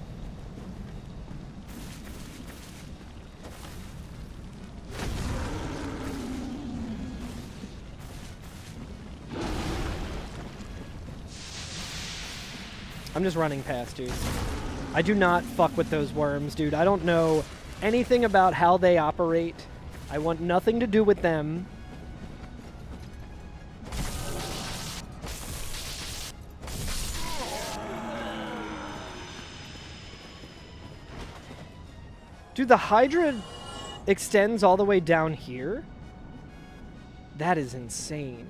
I'm just running past, dude. I do not fuck with those worms, dude. I don't know anything about how they operate. I want nothing to do with them. Dude, the Hydra extends all the way down here? That is insane.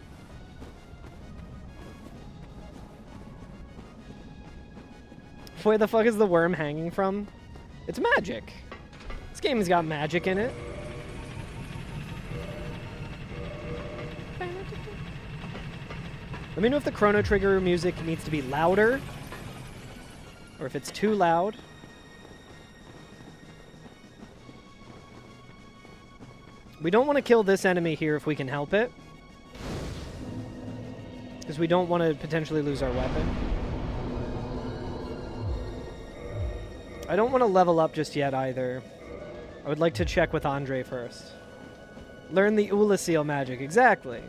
Where the fuck is the worm hanging from? It's magic. This game's got magic in it. Let me know if the Chrono Trigger music needs to be louder, or if it's too loud. We don't want to kill this enemy here if we can help it, because we don't want to potentially lose our weapon. I don't want to level up just yet either. I would like to check with Andre first. Learn the Ula Seal magic. Exactly.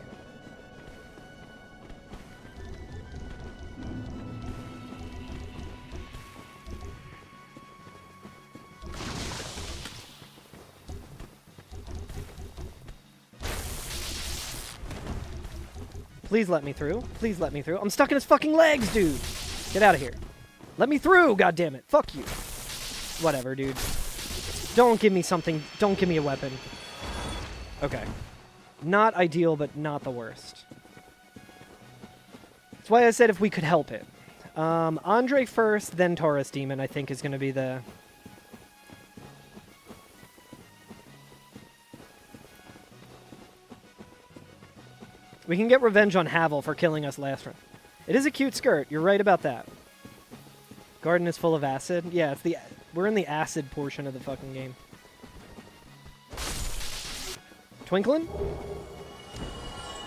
Please let me through. Please let me through. I'm stuck in his fucking legs, dude. Get out of here. Let me through, goddammit. Fuck you. Whatever, dude. Don't give me something. Don't give me a weapon. Okay. Not ideal, but not the worst. That's why I said if we could help it. Andre first, then Taurus Demon, I think, is going to be the... We can get revenge on Havel for killing us last round. It is a cute skirt. You're right about that. Garden is full of acid. Yeah, it's the... We're in the acid portion of the fucking game. Twinkling?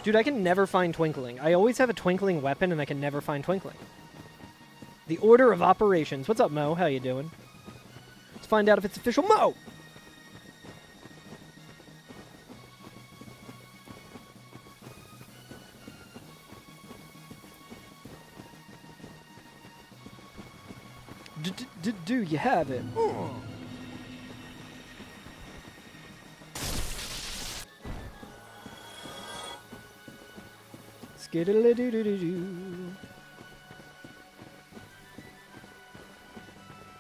Dude, I can never find Twinkling. I always have a Twinkling weapon, and I can never find Twinkling. The order of operations. What's up, Mo? How you doing? Let's find out if it's official. Mo! Do you have it? Skiddly-doo-doo-doo-doo.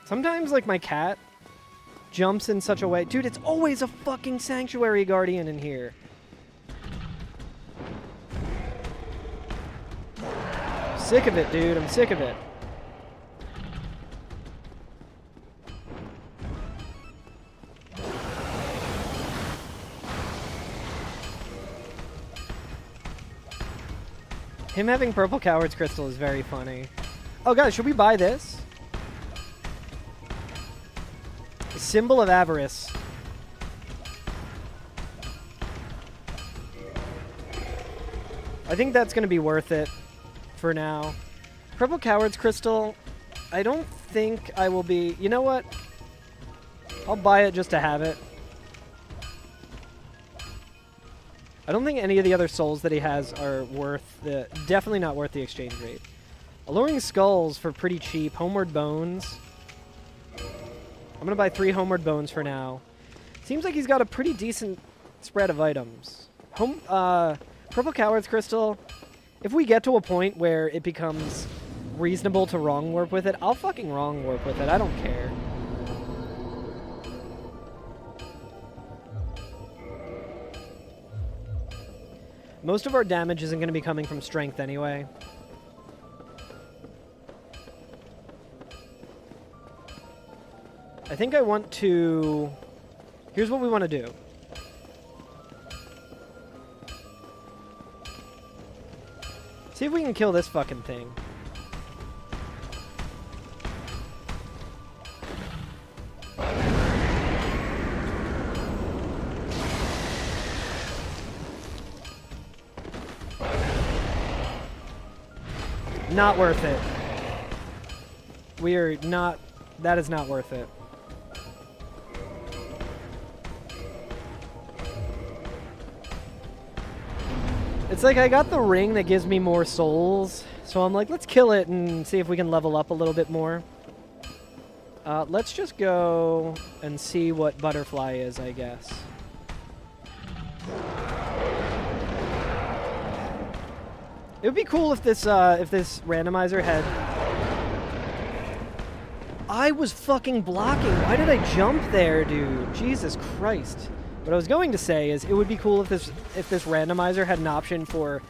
Sometimes, like, my cat jumps in such a way. Dude, it's always a fucking sanctuary guardian in here. Sick of it, dude. I'm sick of it. Him having purple coward's crystal is very funny. Oh, guys, should we buy this? A symbol of avarice. I think that's going to be worth it for now. Purple coward's crystal, I don't think I will be... You know what? I'll buy it just to have it. I don't think any of the other souls that he has are worth the... Definitely not worth the exchange rate. Alluring Skulls for pretty cheap. Homeward Bones. I'm going to buy 3 Homeward Bones for now. Seems like he's got a pretty decent spread of items. Purple Coward's Crystal. If we get to a point where it becomes reasonable to wrong warp with it, I'll fucking wrong warp with it. I don't care. Most of our damage isn't going to be coming from strength anyway. I think I want to... Here's what we want to do. See if we can kill this fucking thing. Not worth it. We are not... That is not worth it. It's like I got the ring that gives me more souls, so I'm like, let's kill it and see if we can level up a little bit more. Let's just go and see what butterfly is, I guess. It would be cool if this randomizer had... I was fucking blocking. Why did I jump there, dude? Jesus Christ. What I was going to say is it would be cool if this randomizer had an option for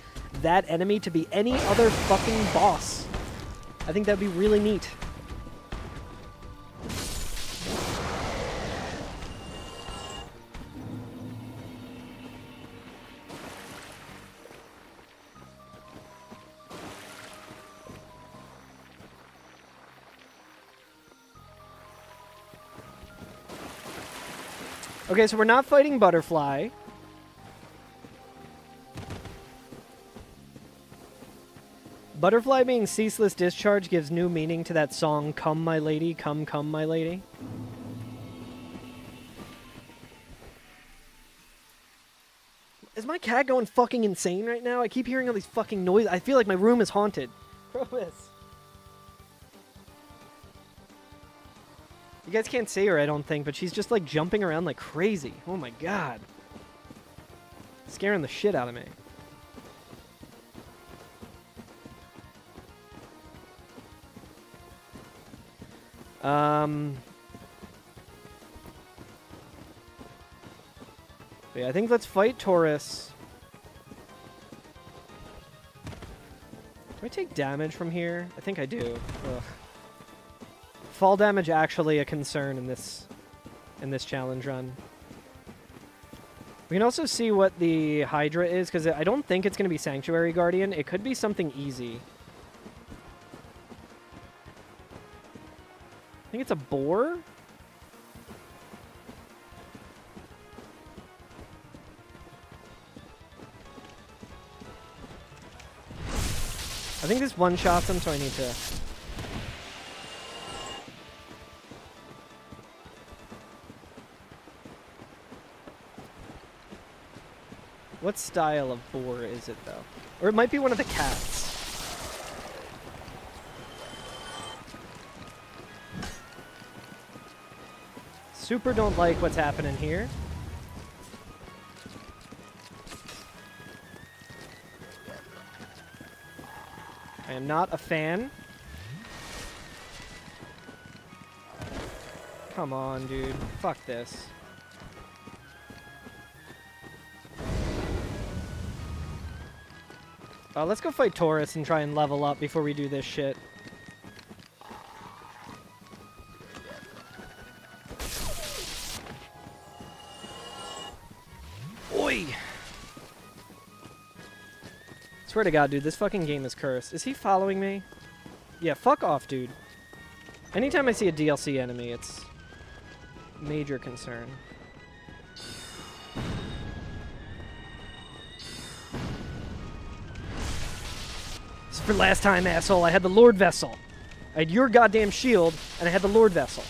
that enemy to be any other fucking boss. I think that'd be really neat. Okay, so we're not fighting Butterfly. Butterfly being ceaseless discharge gives new meaning to that song, Come My Lady, Come, Come My Lady. Is my cat going fucking insane right now? I keep hearing all these fucking noises. I feel like my room is haunted. Promise. You guys can't see her, I don't think, but she's just like jumping around like crazy. Oh my god. Scaring the shit out of me. Yeah, I think let's fight Taurus. Do I take damage from here? I think I do. Ugh. Fall damage actually a concern in this challenge run. We can also see what the Hydra is, because I don't think it's going to be Sanctuary Guardian. It could be something easy. I think it's a boar? I think this one-shots him, so I need to... What style of boar is it, though? Or it might be one of the cats. Super don't like what's happening here. I am not a fan. Come on, dude. Fuck this. Let's go fight Taurus and try and level up before we do this shit. Oi! Swear to God, dude, this fucking game is cursed. Is he following me? Yeah, fuck off, dude. Anytime I see a DLC enemy, it's major concern. This is for last time, asshole. I had the Lord Vessel. I had your goddamn shield, and I had the Lord Vessel.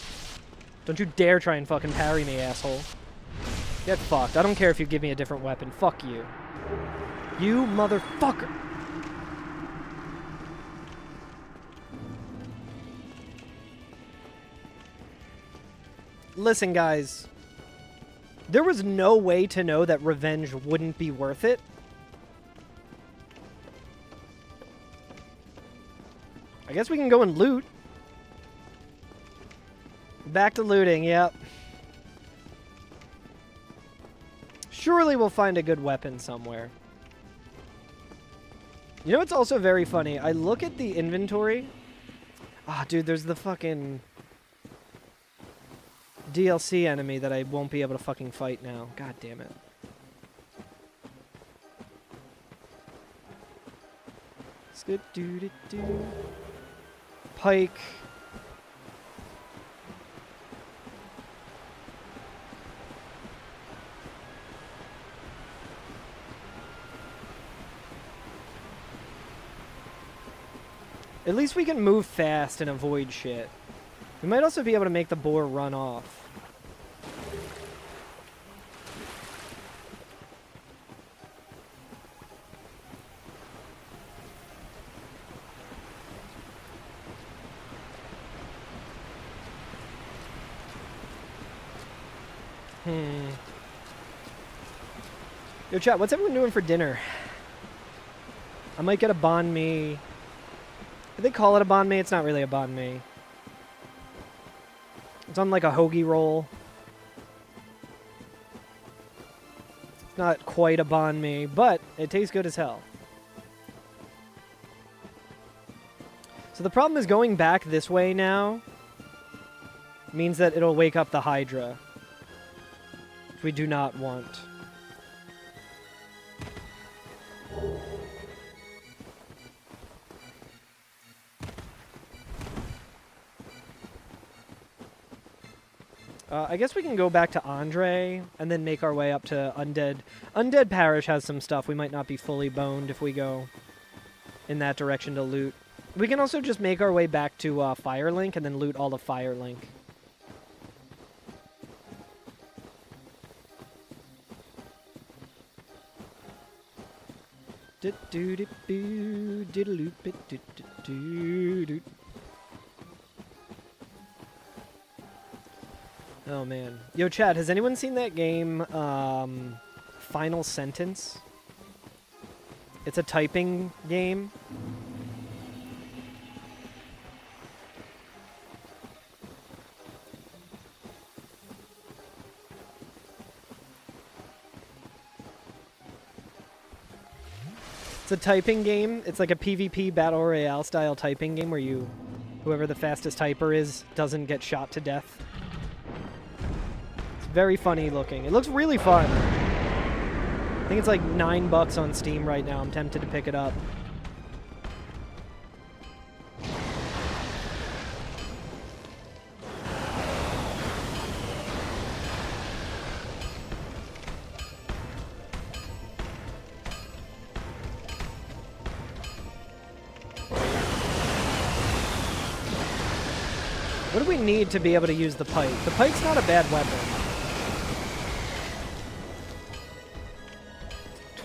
Don't you dare try and fucking parry me, asshole. Get fucked. I don't care if you give me a different weapon. Fuck you. You motherfucker. Listen, guys. There was no way to know that revenge wouldn't be worth it. I guess we can go and loot. Back to looting, yep. Surely we'll find a good weapon somewhere. You know what's also very funny? I look at the inventory. Ah, dude, there's the fucking DLC enemy that I won't be able to fucking fight now. God damn it. Skid-doo-doo-doo. Pike. At least we can move fast and avoid shit. We might also be able to make the boar run off. Yo, chat, what's everyone doing for dinner? I might get a banh mi. Do they call it a banh mi? It's not really a banh mi. It's on like a hoagie roll. It's not quite a banh mi, but it tastes good as hell. So the problem is going back this way now means that it'll wake up the Hydra, which we do not want. I guess we can go back to Andre and then make our way up to Undead. Undead Parish has some stuff. We might not be fully boned if we go in that direction to loot. We can also just make our way back to Firelink and then loot all of Firelink. Oh, man. Yo, Chad, has anyone seen that game, Final Sentence? It's a typing game. It's a typing game. It's like a PvP Battle Royale style typing game where whoever the fastest typer is doesn't get shot to death. Very funny looking. It looks really fun. I think it's like $9 on Steam right now. I'm tempted to pick it up. What do we need to be able to use the pike? The pike's not a bad weapon.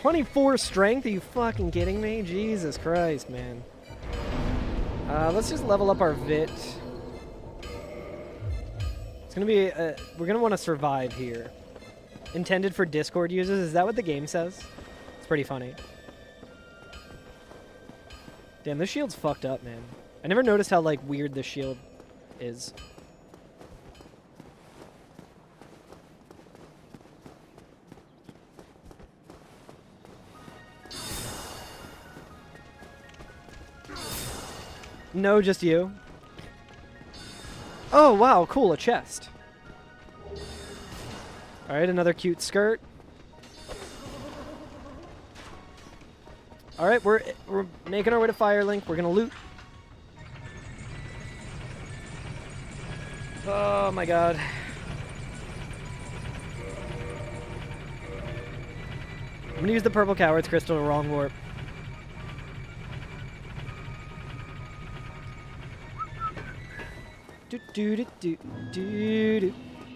24 strength? Are you fucking kidding me? Jesus Christ, man. Let's just level up our Vit. It's gonna be, we're gonna want to survive here. Intended for Discord users, is that what the game says? It's pretty funny. Damn, this shield's fucked up, man. I never noticed how, like, weird this shield is. No, just you. Oh, wow, cool, a chest. Alright, another cute skirt. Alright, we're making our way to Firelink. We're gonna loot. Oh my god. I'm gonna use the purple coward's crystal to wrong warp.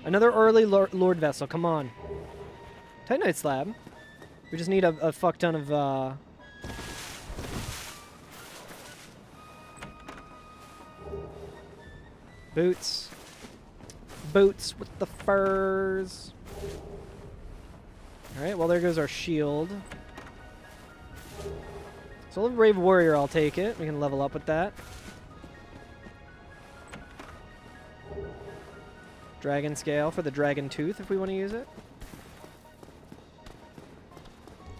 Another early Lord vessel, come on. Titanite slab. We just need a fuck ton of boots. Boots with the furs. Alright, well there goes our shield. Soul of Brave Warrior, I'll take it. We can level up with that. Dragon Scale for the Dragon Tooth if we want to use it.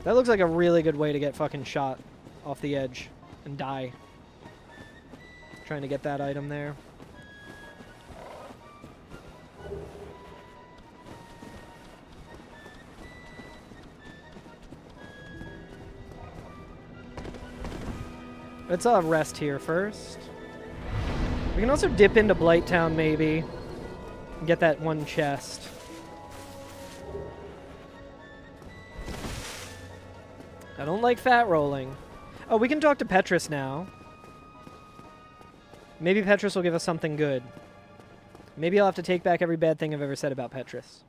That looks like a really good way to get fucking shot off the edge and die. Trying to get that item there. Let's rest here first. We can also dip into Blighttown maybe. Get that one chest. I don't like fat rolling. Oh, we can talk to Petrus now. Maybe Petrus will give us something good. Maybe I'll have to take back every bad thing I've ever said about Petrus.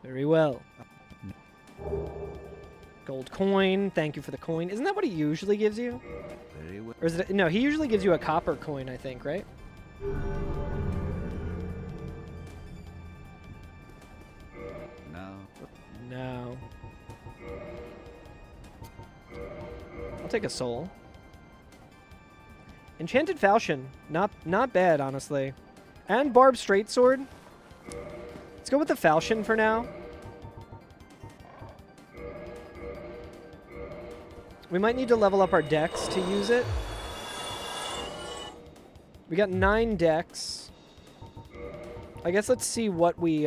Very well. Gold coin. Thank you for the coin. Isn't that what he usually gives you? Very well. Or is it... No, he usually gives you a copper coin, I think, right? No. I'll take a soul. Enchanted Falchion. Not bad, honestly. And Barbed Straight Sword. Let's go with the Falchion for now. We might need to level up our dex to use it. We got 9 dex. I guess let's see what we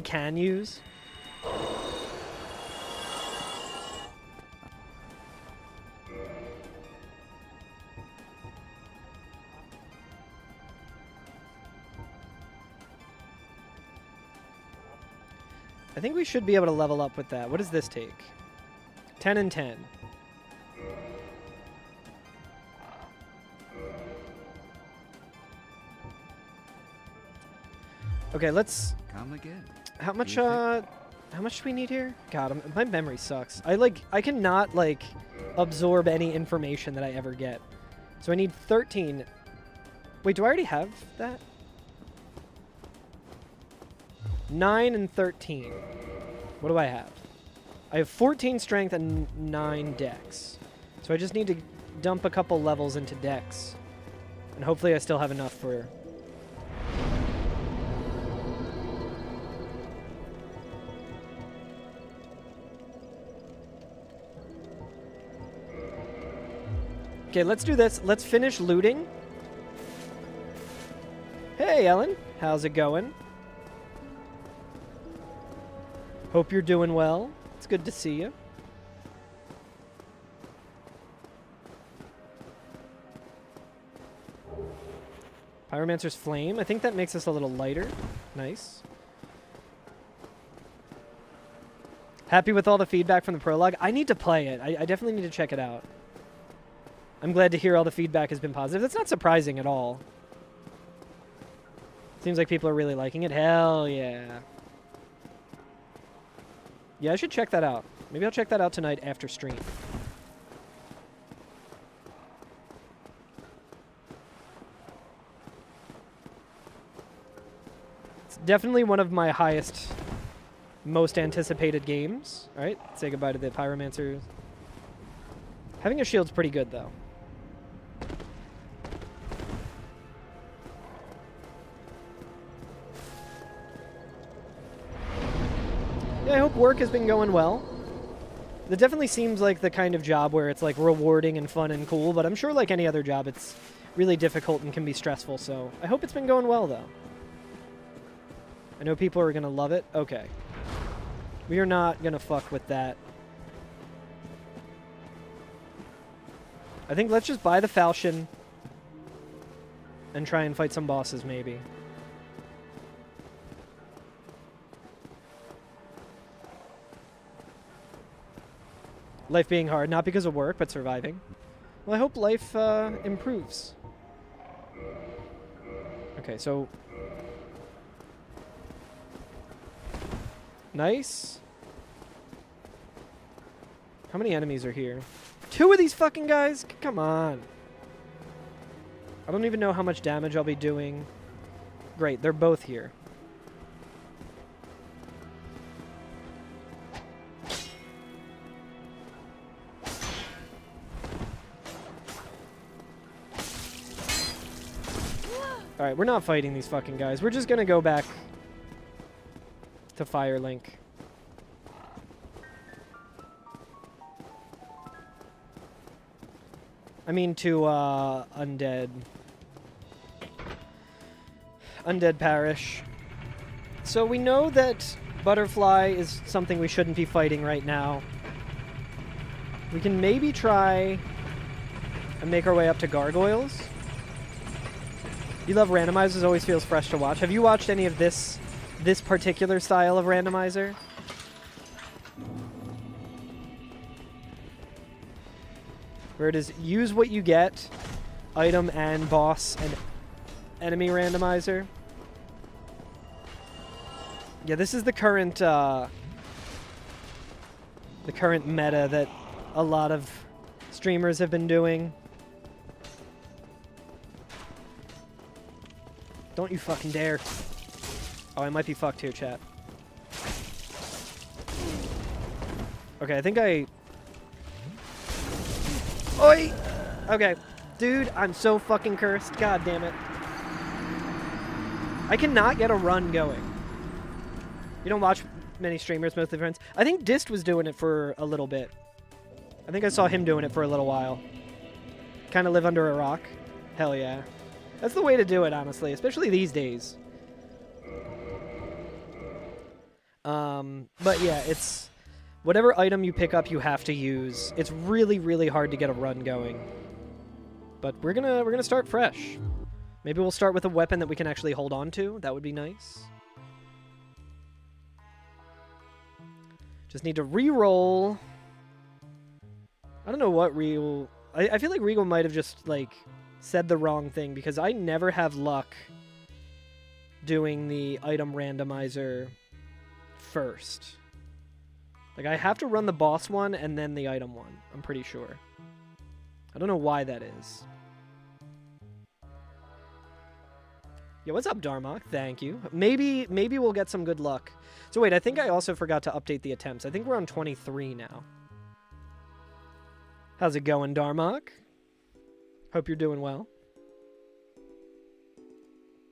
can use. I think we should be able to level up with that. What does this take? 10 and 10. Okay, let's... Come again. How much do we need here? God, my memory sucks. I cannot, absorb any information that I ever get. So I need 13. Wait, do I already have that? 9 and 13. What do I have? I have 14 strength and 9 dex. So I just need to dump a couple levels into dex. And hopefully I still have enough for... Okay, let's do this. Let's finish looting. Hey, Ellen. How's it going? Hope you're doing well. It's good to see you. Pyromancer's Flame. I think that makes us a little lighter. Nice. Happy with all the feedback from the prologue. I need to play it. I definitely need to check it out. I'm glad to hear all the feedback has been positive. That's not surprising at all. Seems like people are really liking it. Hell yeah. Yeah, I should check that out. Maybe I'll check that out tonight after stream. It's definitely one of my highest, most anticipated games. All right, say goodbye to the pyromancers. Having a shield's pretty good, though. Yeah, I hope work has been going well. It definitely seems like the kind of job where it's like rewarding and fun and cool, but I'm sure like any other job, it's really difficult and can be stressful, so I hope it's been going well, though. I know people are going to love it. Okay. We are not going to fuck with that. I think let's just buy the falchion and try and fight some bosses, maybe. Life being hard, not because of work, but surviving. Well, I hope life improves. Okay, so... Nice. How many enemies are here? 2 of these fucking guys? Come on. I don't even know how much damage I'll be doing. Great, they're both here. Alright, we're not fighting these fucking guys. We're just gonna go back to Firelink. I mean to Undead Parish. So we know that Butterfly is something we shouldn't be fighting right now. We can maybe try and make our way up to Gargoyles. You love randomizers, always feels fresh to watch. Have you watched any of this particular style of randomizer? Where it is use what you get, item and boss and enemy randomizer. Yeah, this is the current meta that a lot of streamers have been doing. Don't you fucking dare. Oh, I might be fucked here, chat. Okay, I think I... Oi! Okay. Dude, I'm so fucking cursed. God damn it. I cannot get a run going. You don't watch many streamers, mostly friends. I think Dist was doing it for a little bit. I think I saw him doing it for a little while. Kind of live under a rock. Hell yeah. That's the way to do it, honestly, especially these days. But yeah, it's whatever item you pick up, you have to use. It's really, really hard to get a run going. But we're gonna start fresh. Maybe we'll start with a weapon that we can actually hold on to. That would be nice. Just need to re-roll. I don't know what Regal... I feel like Regal might have just, like, said the wrong thing, because I never have luck doing the item randomizer first. Like, I have to run the boss one and then the item one. I'm pretty sure. I don't know why that is. Yeah, what's up, Darmok? Thank you. Maybe we'll get some good luck. So wait, I think I also forgot to update the attempts. I think we're on 23 now. How's it going, Darmok? Hope you're doing well.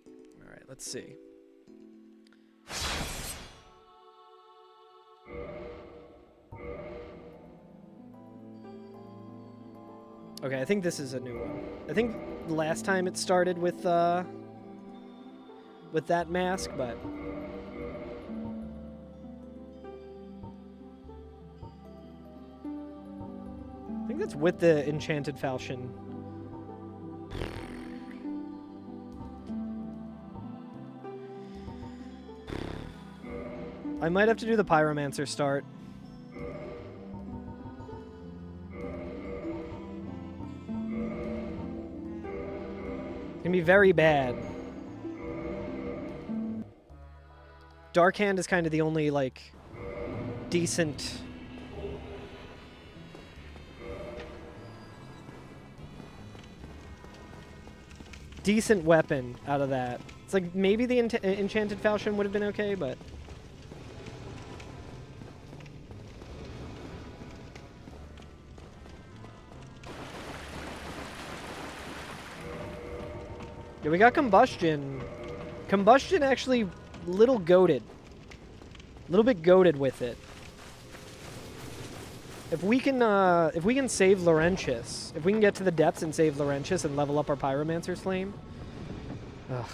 All right, let's see. Okay, I think this is a new one. I think last time it started with that mask, but... I think that's with the enchanted falchion. I might have to do the pyromancer start. It's gonna be very bad. Dark Hand is kind of the only, like, decent... decent weapon out of that. It's like maybe the enchanted falchion would have been okay, but... yeah, we got combustion. Combustion actually little goated. A little bit goated with it. If we can save Laurentius, if we can get to the depths and save Laurentius and level up our Pyromancer's Flame, ugh,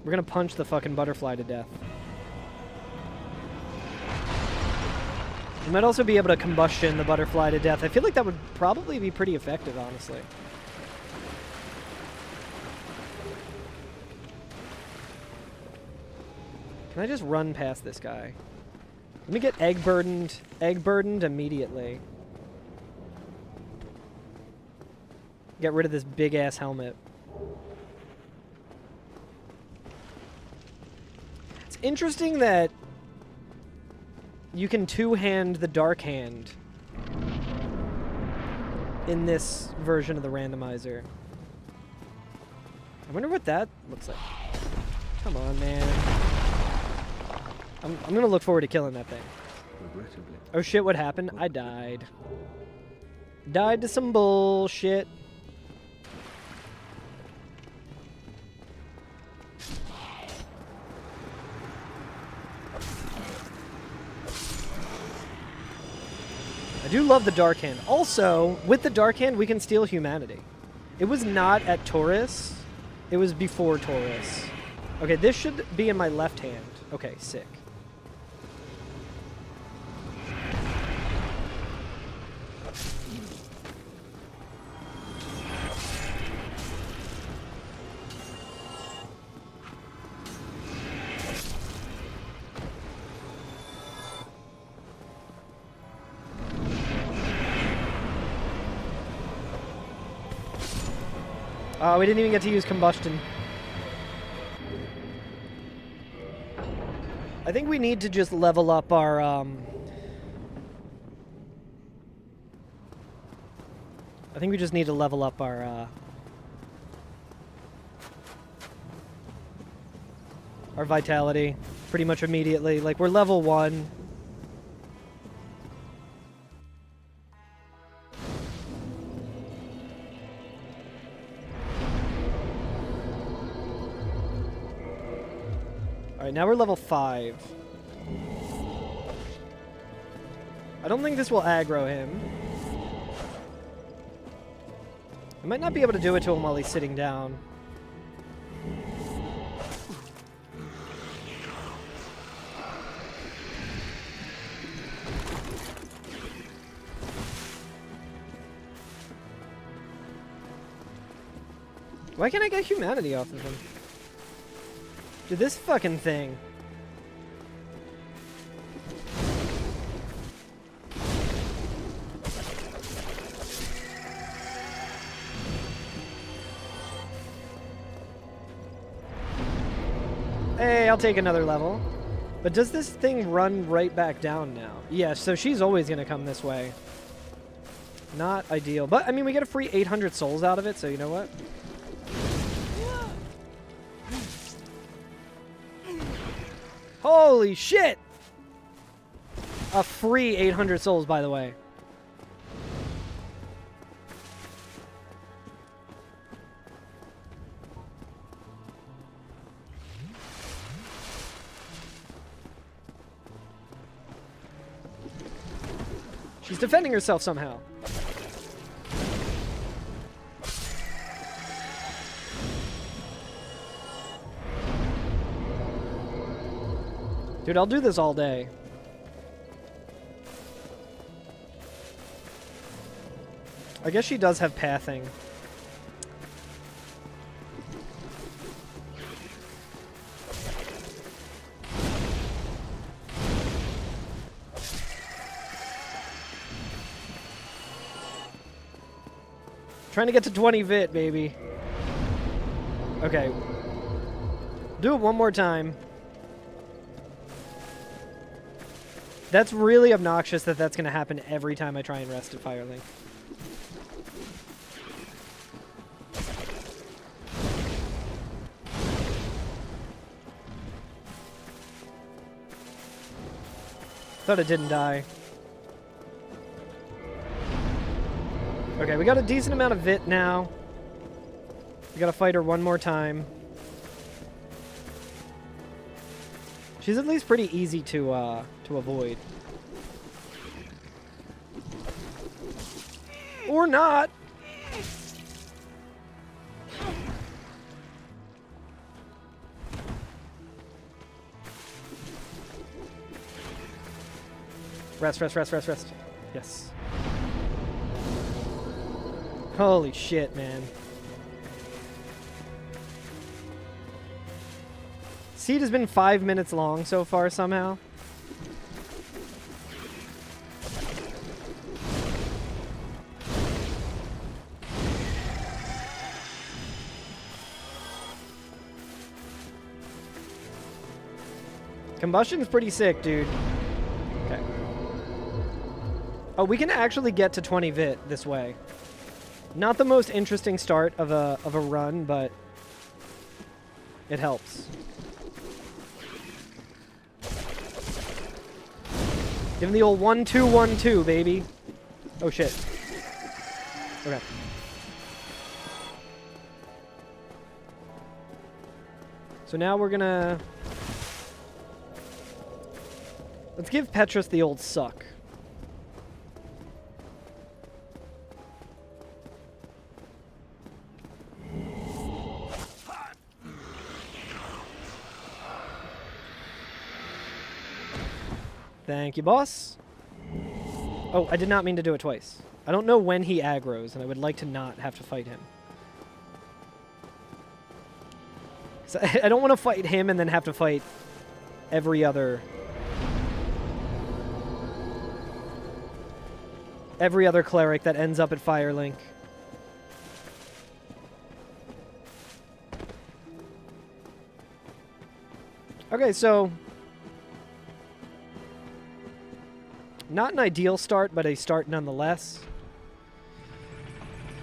we're gonna punch the fucking butterfly to death. We might also be able to combustion the butterfly to death. I feel like that would probably be pretty effective, honestly. Can I just run past this guy? Let me get egg burdened immediately. Get rid of this big ass helmet. It's interesting that you can two-hand the Dark Hand in this version of the randomizer. I wonder what that looks like. Come on, man. I'm gonna look forward to killing that thing. Regrettably. Oh shit, what happened? I died. Died to some bullshit. I do love the Dark Hand. Also, with the Dark Hand, we can steal humanity. It was not at Taurus. It was before Taurus. Okay, this should be in my left hand. Okay, sick. We didn't even get to use combustion. I think we need to just level up our, I think we just need to level up our vitality pretty much immediately. Like, we're level 1. Alright, now we're level 5. I don't think this will aggro him. I might not be able to do it to him while he's sitting down. Why can't I get humanity off of him? Dude, this fucking thing. Hey, I'll take another level. But does this thing run right back down now? Yeah, so she's always gonna come this way. Not ideal. But, I mean, we get a free 800 souls out of it, so you know what? Holy shit! A free 800 souls, by the way. She's defending herself somehow. Dude, I'll do this all day. I guess she does have pathing. Trying to get to 20 vit, baby. Okay. Do it one more time. That's really obnoxious that that's going to happen every time I try and rest at Firelink. Thought it didn't die. Okay, we got a decent amount of VIT now. We gotta fight her one more time. She's at least pretty easy to avoid. Or not! Rest, rest, rest, rest, rest. Yes. Holy shit, man. Seed has been 5 minutes long so far somehow. Combustion's pretty sick, dude. Okay. Oh, we can actually get to 20 VIT this way. Not the most interesting start of a run, but it helps. Give him the old 1-2-1-2, baby. Oh shit. Okay. So now we're gonna... Let's give Petrus the old suck. Thank you, boss. Oh, I did not mean to do it twice. I don't know when he aggroes, and I would like to not have to fight him. So I don't want to fight him and then have to fight every other cleric that ends up at Firelink. Okay, so... Not an ideal start, but a start nonetheless.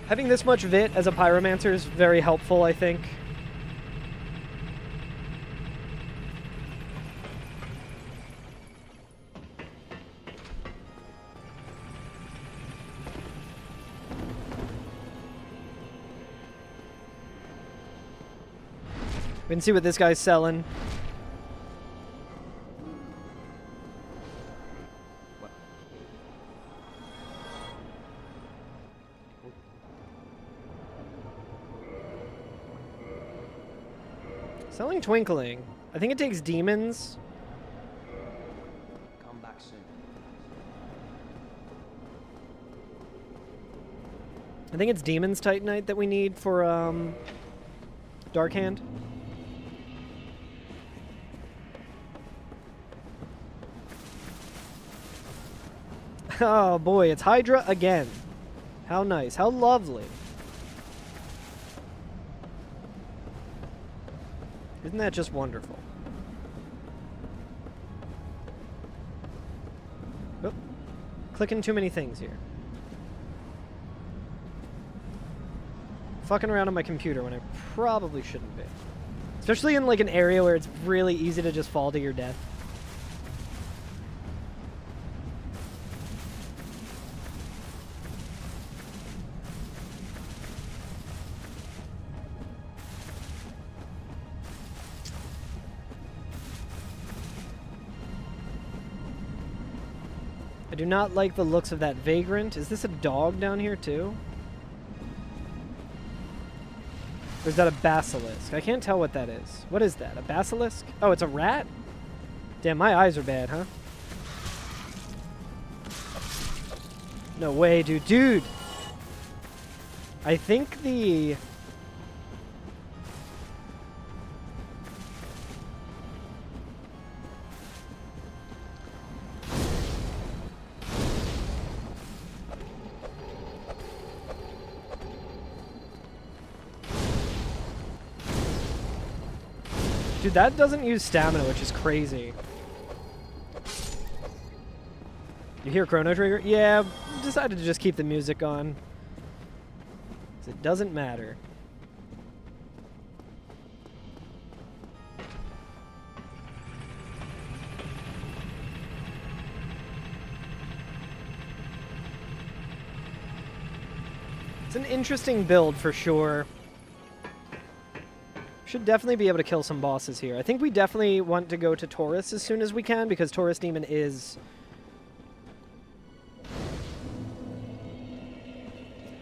Having this much VIT as a Pyromancer is very helpful, I think. We can see what this guy's selling. Selling Twinkling. I think it takes demons. Come back soon. I think it's Demons Titanite that we need for Dark Hand. Oh boy, it's Hydra again. How nice. How lovely. Isn't that just wonderful? Oh, clicking too many things here. Fucking around on my computer when I probably shouldn't be. Especially in like an area where it's really easy to just fall to your death. I do not like the looks of that Vagrant. Is this a dog down here too? Or is that a basilisk? I can't tell what that is. What is that? A basilisk? Oh, it's a rat? Damn, my eyes are bad, huh? No way, dude. Dude! I think the... Dude, that doesn't use stamina, which is crazy. You hear Chrono Trigger? Yeah, decided to just keep the music on. 'Cause it doesn't matter. It's an interesting build for sure. Should definitely be able to kill some bosses here. I think we definitely want to go to Taurus as soon as we can because Taurus Demon is...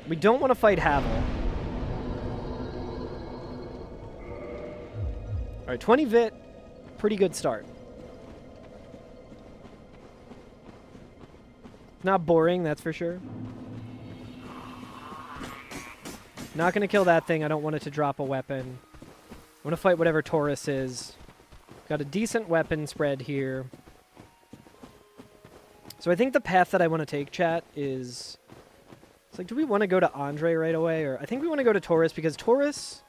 We don't want to fight Havel. Alright, 20 Vit. Pretty good start. Not boring, that's for sure. Not going to kill that thing. I don't want it to drop a weapon. I want to fight whatever Taurus is. Got a decent weapon spread here. So I think the path that I want to take, chat, is... It's like, do we want to go to Andre right away? Or I think we want to go to Taurus because Taurus...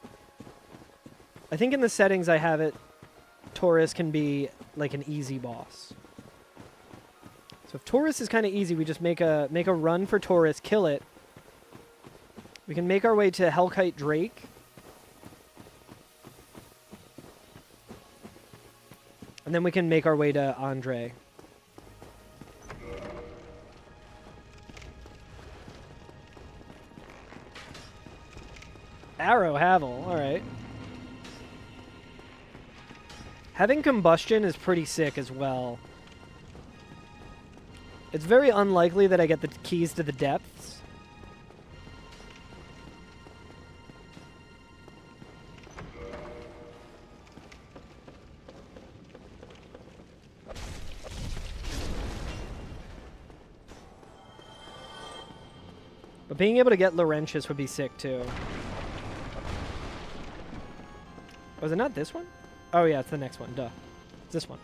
I think in the settings I have it, Taurus can be like an easy boss. So if Taurus is kind of easy, we just make a run for Taurus, kill it. We can make our way to Hellkite Drake. And then we can make our way to Andre. Arrow Havel, alright. Having combustion is pretty sick as well. It's very unlikely that I get the keys to the depths. But being able to get Laurentius would be sick too. Was it not this one? Oh yeah, it's the next one, duh. It's this one.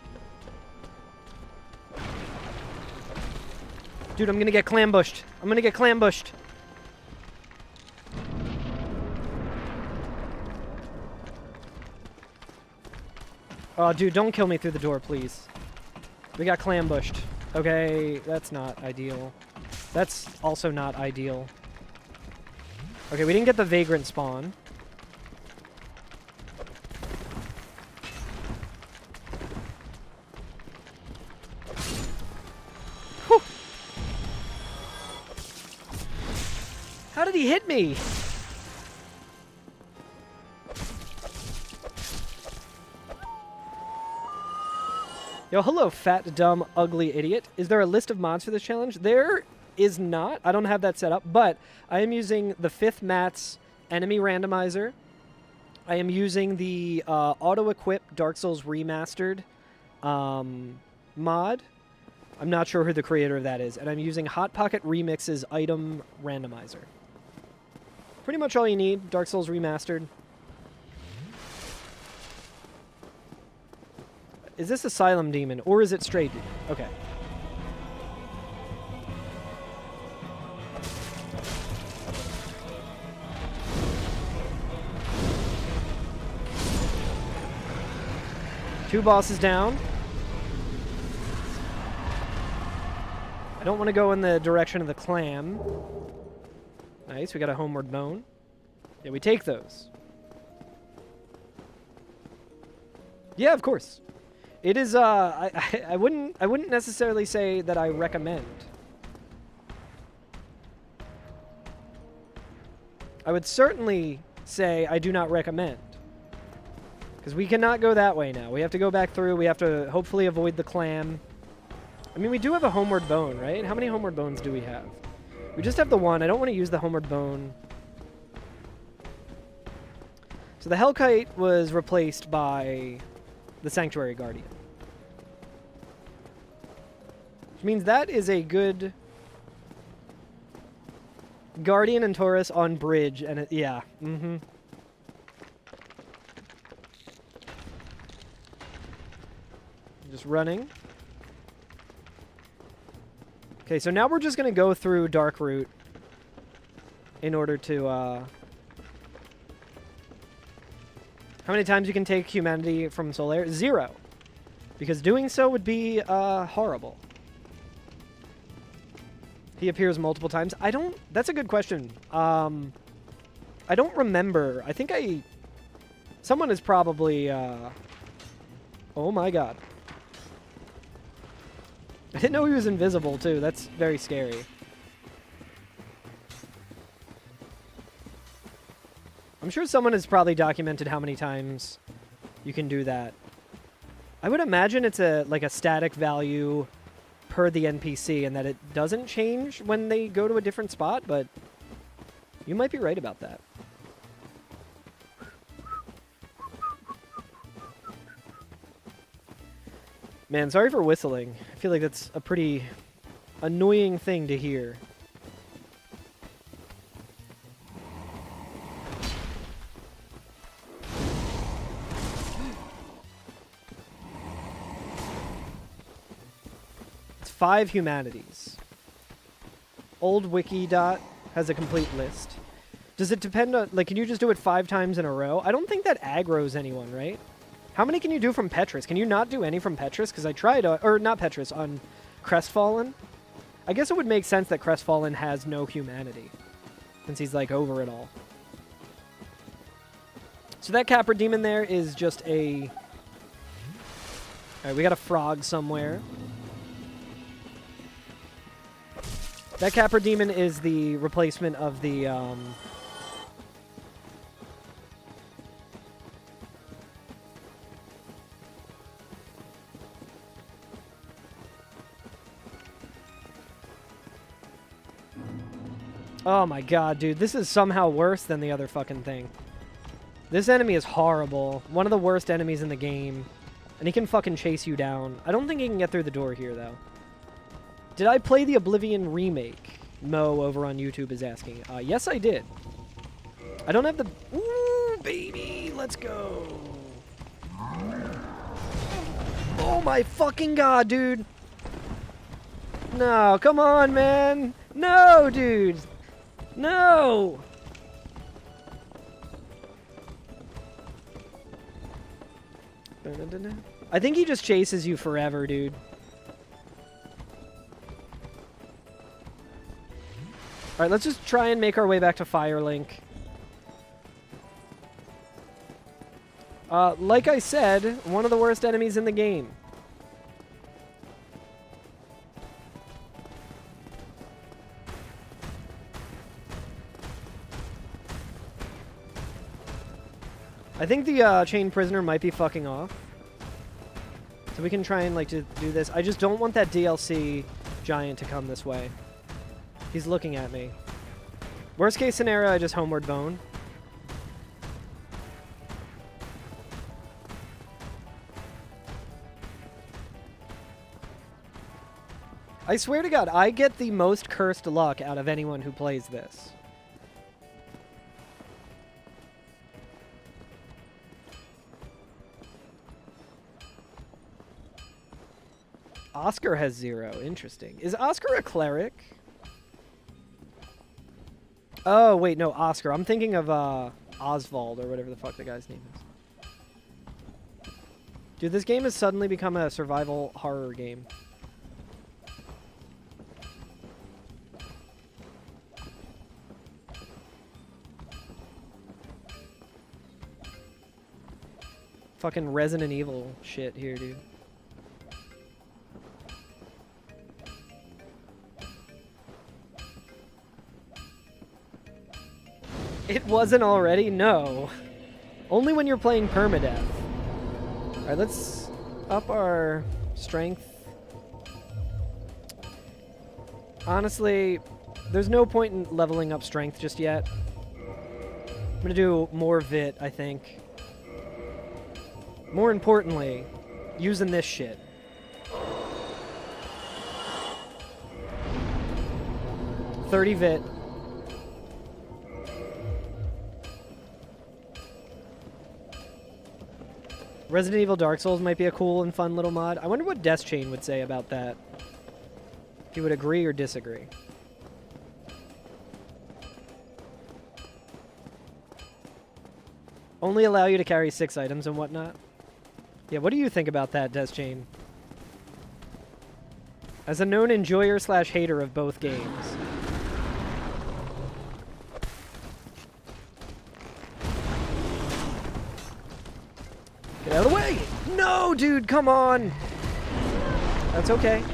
Dude, I'm gonna get clambushed. I'm gonna get clambushed. Oh, dude, don't kill me through the door, please. We got clambushed. Okay, that's not ideal. That's also not ideal. Okay, we didn't get the Vagrant spawn. Whew. How did he hit me? Yo, hello, fat, dumb, ugly idiot. Is there a list of mods for this challenge? There is not. I don't have that set up, but I am using the 5th Mats enemy randomizer. I am using the auto-equip Dark Souls Remastered mod. I'm not sure who the creator of that is. And I'm using Hot Pocket Remix's item randomizer. Pretty much all you need, Dark Souls Remastered. Is this Asylum Demon, or is it Stray Demon? Okay. Two bosses down. I don't want to go in the direction of the clam. Nice, we got a homeward bone. Yeah, we take those. Yeah, of course. It is, I wouldn't necessarily say that I recommend. I would certainly say I do not recommend. Because we cannot go that way now. We have to go back through. We have to hopefully avoid the clam. I mean, we do have a homeward bone, right? How many homeward bones do we have? We just have the one. I don't want to use the homeward bone. So the Hellkite was replaced by the Sanctuary Guardian. Which means that is a good Guardian and Taurus on bridge, and it, yeah, Just running. Okay, so now we're just gonna go through Dark Route in order to, how many times you can take humanity from Solaire? 0. Because doing so would be, horrible. He appears multiple times. I don't... That's a good question. I don't remember. I think I... Someone is probably... Oh my god. I didn't know he was invisible, too. That's very scary. I'm sure someone has probably documented how many times you can do that. I would imagine it's like a static value per the NPC and that it doesn't change when they go to a different spot, but you might be right about that. Man, sorry for whistling. I feel like that's a pretty annoying thing to hear. It's 5 humanities. Old wiki dot has a complete list. Does it depend on, like, can you just do it 5 times in a row? I don't think that aggroes anyone, right? How many can you do from Petrus? Can you not do any from Petrus? Because I tried, or not Petrus, on Crestfallen. I guess it would make sense that Crestfallen has no humanity, since he's, like, over it all. So that Capra Demon there is just a... Alright, we got a frog somewhere. That Capra Demon is the replacement of the, Oh my god, dude. This is somehow worse than the other fucking thing. This enemy is horrible. One of the worst enemies in the game. And he can fucking chase you down. I don't think he can get through the door here, though. Did I play the Oblivion remake? Mo over on YouTube is asking. Yes, I did. I don't have the... Ooh, baby! Let's go! Oh my fucking god, dude! No, come on, man! No, dude! No! I think he just chases you forever, dude. Alright, let's just try and make our way back to Firelink. Like I said, one of the worst enemies in the game. I think the chain prisoner might be fucking off. So we can try and like to do this. I just don't want that DLC giant to come this way. He's looking at me. Worst case scenario, I just homeward bone. I swear to God, I get the most cursed luck out of anyone who plays this. Oscar has 0. Interesting. Is Oscar a cleric? Oh, wait, no, Oscar. I'm thinking of Oswald or whatever the fuck the guy's name is. Dude, this game has suddenly become a survival horror game. Fucking Resident Evil shit here, dude. It wasn't already? No. Only when you're playing permadeath. Alright, let's up our strength. Honestly, there's no point in leveling up strength just yet. I'm gonna do more VIT, I think. More importantly, using this shit. $30 VIT. Resident Evil Dark Souls might be a cool and fun little mod. I wonder what Death Chain would say about that. If he would agree or disagree. Only allow you to carry 6 items and whatnot. Yeah, what do you think about that, Death Chain? As a known enjoyer slash hater of both games. Get out of the way! No, dude, come on! That's okay.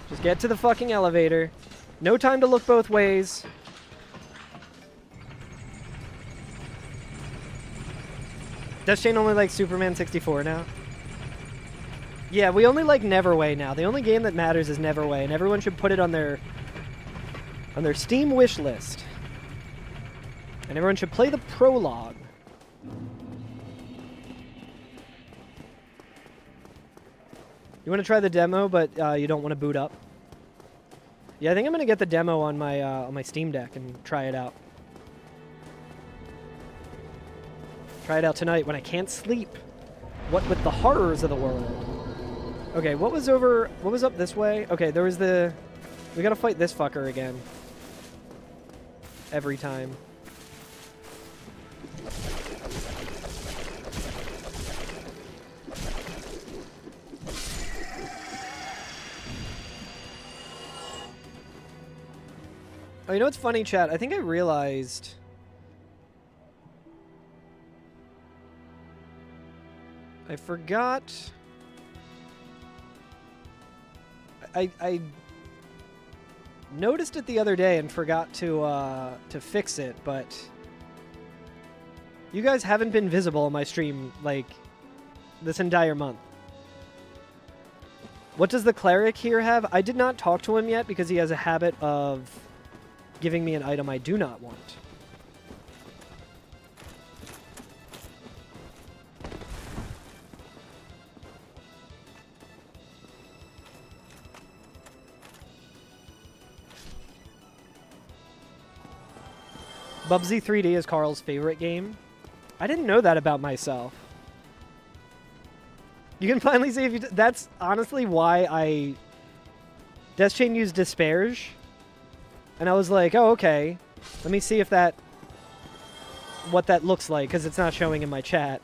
Just get to the fucking elevator. No time to look both ways. Does Shane only like Superman 64 now? Yeah, we only like Neverway now. The only game that matters is Neverway, and everyone should put it on their Steam wish list. And everyone should play the prologue. You want to try the demo, but you don't want to boot up? Yeah, I think I'm going to get the demo on my Steam Deck and try it out. Try it out tonight when I can't sleep. What with the horrors of the world. Okay, what was up this way? Okay, there was we gotta fight this fucker again. Every time. Oh, you know what's funny, chat? I think I realized... I forgot... I noticed it the other day and forgot to fix it, but... You guys haven't been visible on my stream, like, this entire month. What does the cleric here have? I did not talk to him yet because he has a habit of giving me an item I do not want. Bubsy 3D is Carl's favorite game. I didn't know that about myself. You can finally see if you... That's honestly why I... Death Chain used Disparage. And I was like, oh, okay. Let me see if that... What that looks like, because it's not showing in my chat.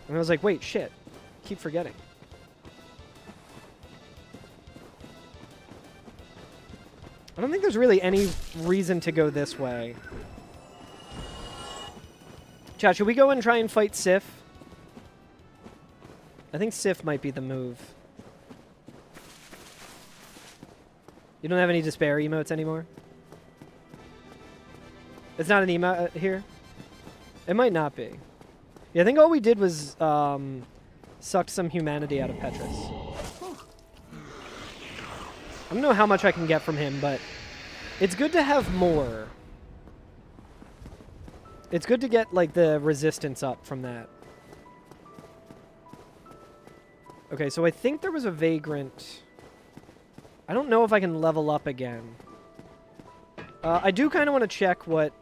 And I was like, wait, shit. Keep forgetting. I don't think there's really any reason to go this way. Chat, should we go and try and fight Sif? I think Sif might be the move. You don't have any despair emotes anymore? It's not an emote here? It might not be. Yeah, I think all we did was sucked some humanity out of Petrus. I don't know how much I can get from him, but it's good to have more. It's good to get, like, the resistance up from that. Okay, so I think there was a Vagrant. I don't know if I can level up again. I do kind of want to check what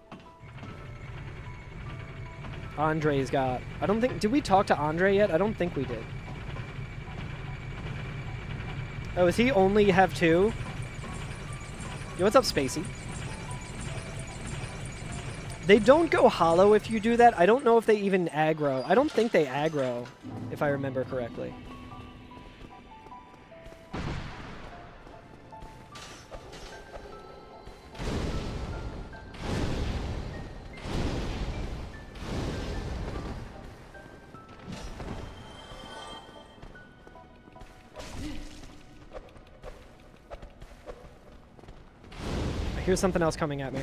Andre's got. I don't think... Did we talk to Andre yet? I don't think we did. Oh, does he only have 2? Yo, what's up, Spacey? They don't go hollow if you do that. I don't know if they even aggro. I don't think they aggro, if I remember correctly. Here's something else coming at me.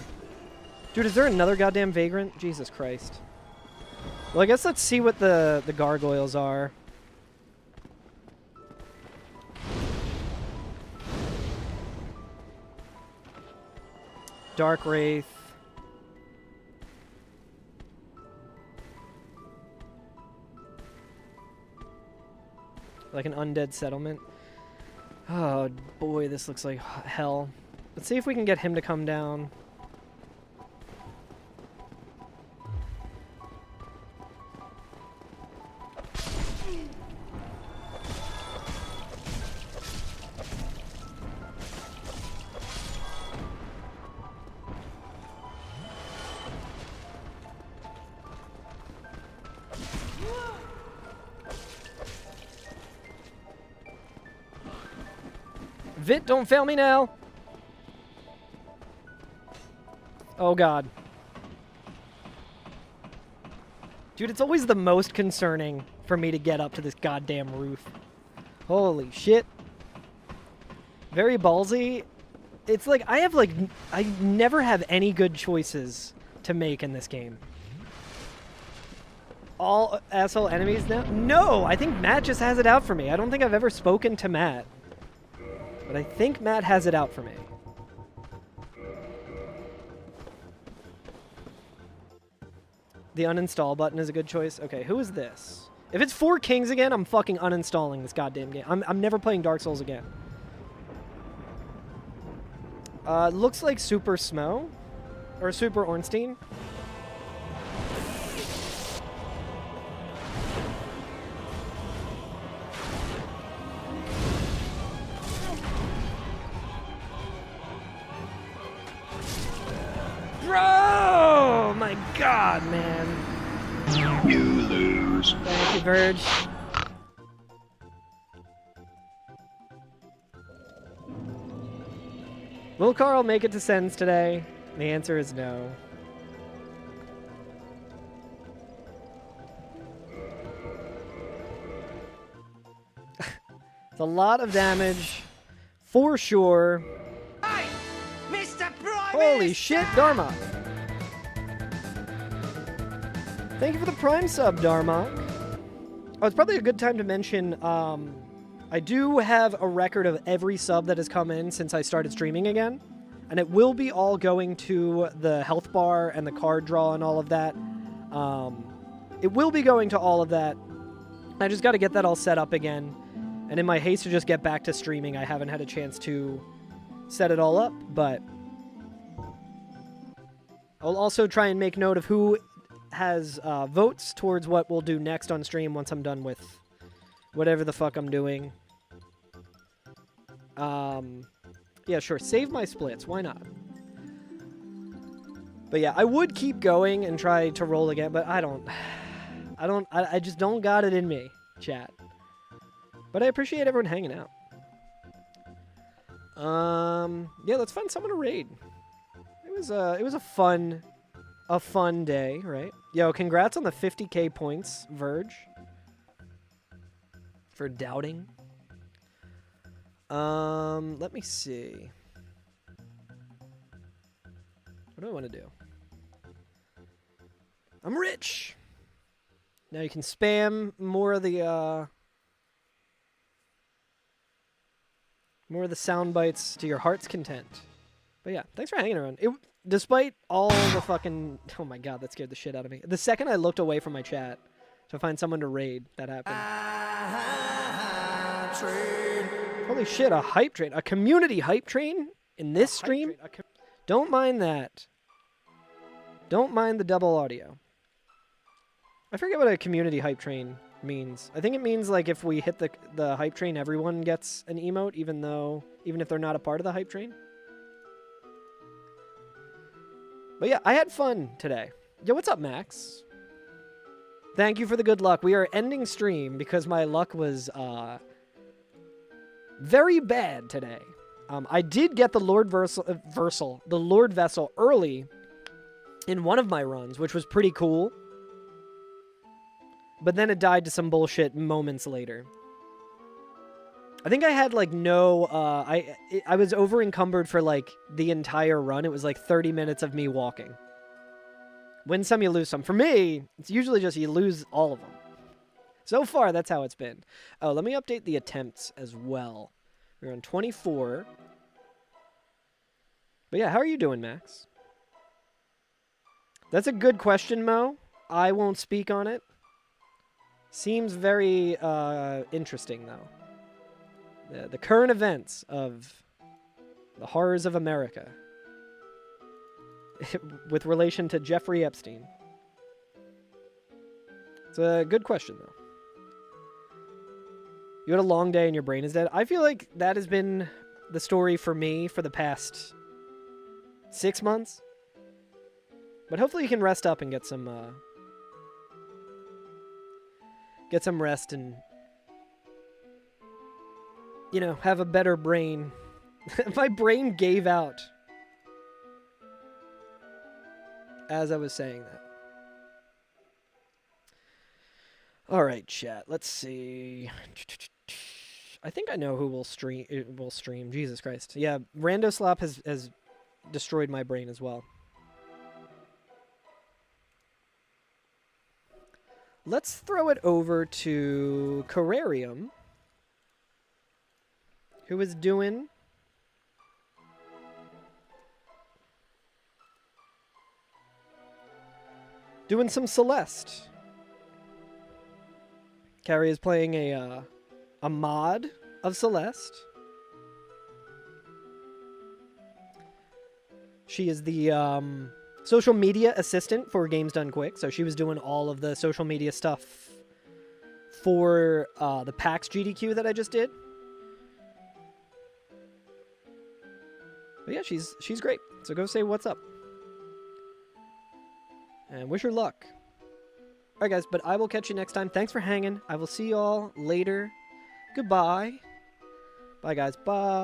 Dude, is there another goddamn Vagrant? Jesus Christ. Well, I guess let's see what the gargoyles are. Dark Wraith. Like an undead settlement. Oh boy, this looks like hell. Let's see if we can get him to come down. Vit, don't fail me now. Oh, God. Dude, it's always the most concerning for me to get up to this goddamn roof. Holy shit. Very ballsy. It's like, I never have any good choices to make in this game. All asshole enemies now? No, I think Matt just has it out for me. I don't think I've ever spoken to Matt. But I think Matt has it out for me. The uninstall button is a good choice. Okay, who is this? If it's 4 Kings again, I'm fucking uninstalling this goddamn game. I'm never playing Dark Souls again. Looks like Super Smo. Or Super Ornstein. Bro! My God, man. You lose. Thank you, Verge. Will Carl make it to Sens today? The answer is no. It's a lot of damage, for sure. Hey, Mr. Prime Holy Minister! shit, Dharma! Thank you for the Prime sub, Dharma. Oh, it's probably a good time to mention, I do have a record of every sub that has come in since I started streaming again. And it will be all going to the health bar and the card draw and all of that. It will be going to all of that. I just got to get that all set up again. And in my haste to just get back to streaming, I haven't had a chance to set it all up. But I'll also try and make note of who has votes towards what we'll do next on stream once I'm done with whatever the fuck I'm doing. Yeah, sure. Save my splits. Why not? But yeah, I would keep going and try to roll again, but I just don't got it in me, chat. But I appreciate everyone hanging out. Yeah, let's find someone to raid. It was a fun day, right? Yo, congrats on the 50k points, Verge. For doubting. Let me see. What do I want to do? I'm rich! Now you can spam more of the sound bites to your heart's content. But yeah, thanks for hanging around. Despite all the fucking... Oh my god, that scared the shit out of me. The second I looked away from my chat to find someone to raid, that happened. Holy shit, a hype train. A community hype train? In this stream? Don't mind that. Don't mind the double audio. I forget what a community hype train means. I think it means like if we hit the hype train, everyone gets an emote, even if they're not a part of the hype train. But yeah, I had fun today. Yo, what's up, Max? Thank you for the good luck. We are ending stream because my luck was very bad today. I did get the Lord Vessel early in one of my runs, which was pretty cool. But then it died to some bullshit moments later. I think I had like no, I was over encumbered for like the entire run. It was like 30 minutes of me walking. Win some, you lose some. For me, it's usually just you lose all of them. So far, that's how it's been. Oh, let me update the attempts as well. We're on 24. But yeah, how are you doing, Max? That's a good question, Mo. I won't speak on it. Seems very interesting, though. The current events of the horrors of America with relation to Jeffrey Epstein. It's a good question, though. You had a long day and your brain is dead. I feel like that has been the story for me for the past 6 months. But hopefully you can rest up and get some rest and, you know, have a better brain My brain gave out as I was saying that. All right, chat. Let's see. I think I know who will stream. Jesus Christ. Yeah, Rando Slop has destroyed my brain as well. Let's throw it over to Carrarium, who is doing some Celeste. Carrie is playing a mod of Celeste. She is the social media assistant for Games Done Quick, so she was doing all of the social media stuff for the PAX GDQ that I just did. But yeah, she's great. So go say what's up. And wish her luck. Alright guys, but I will catch you next time. Thanks for hanging. I will see y'all later. Goodbye. Bye guys. Bye.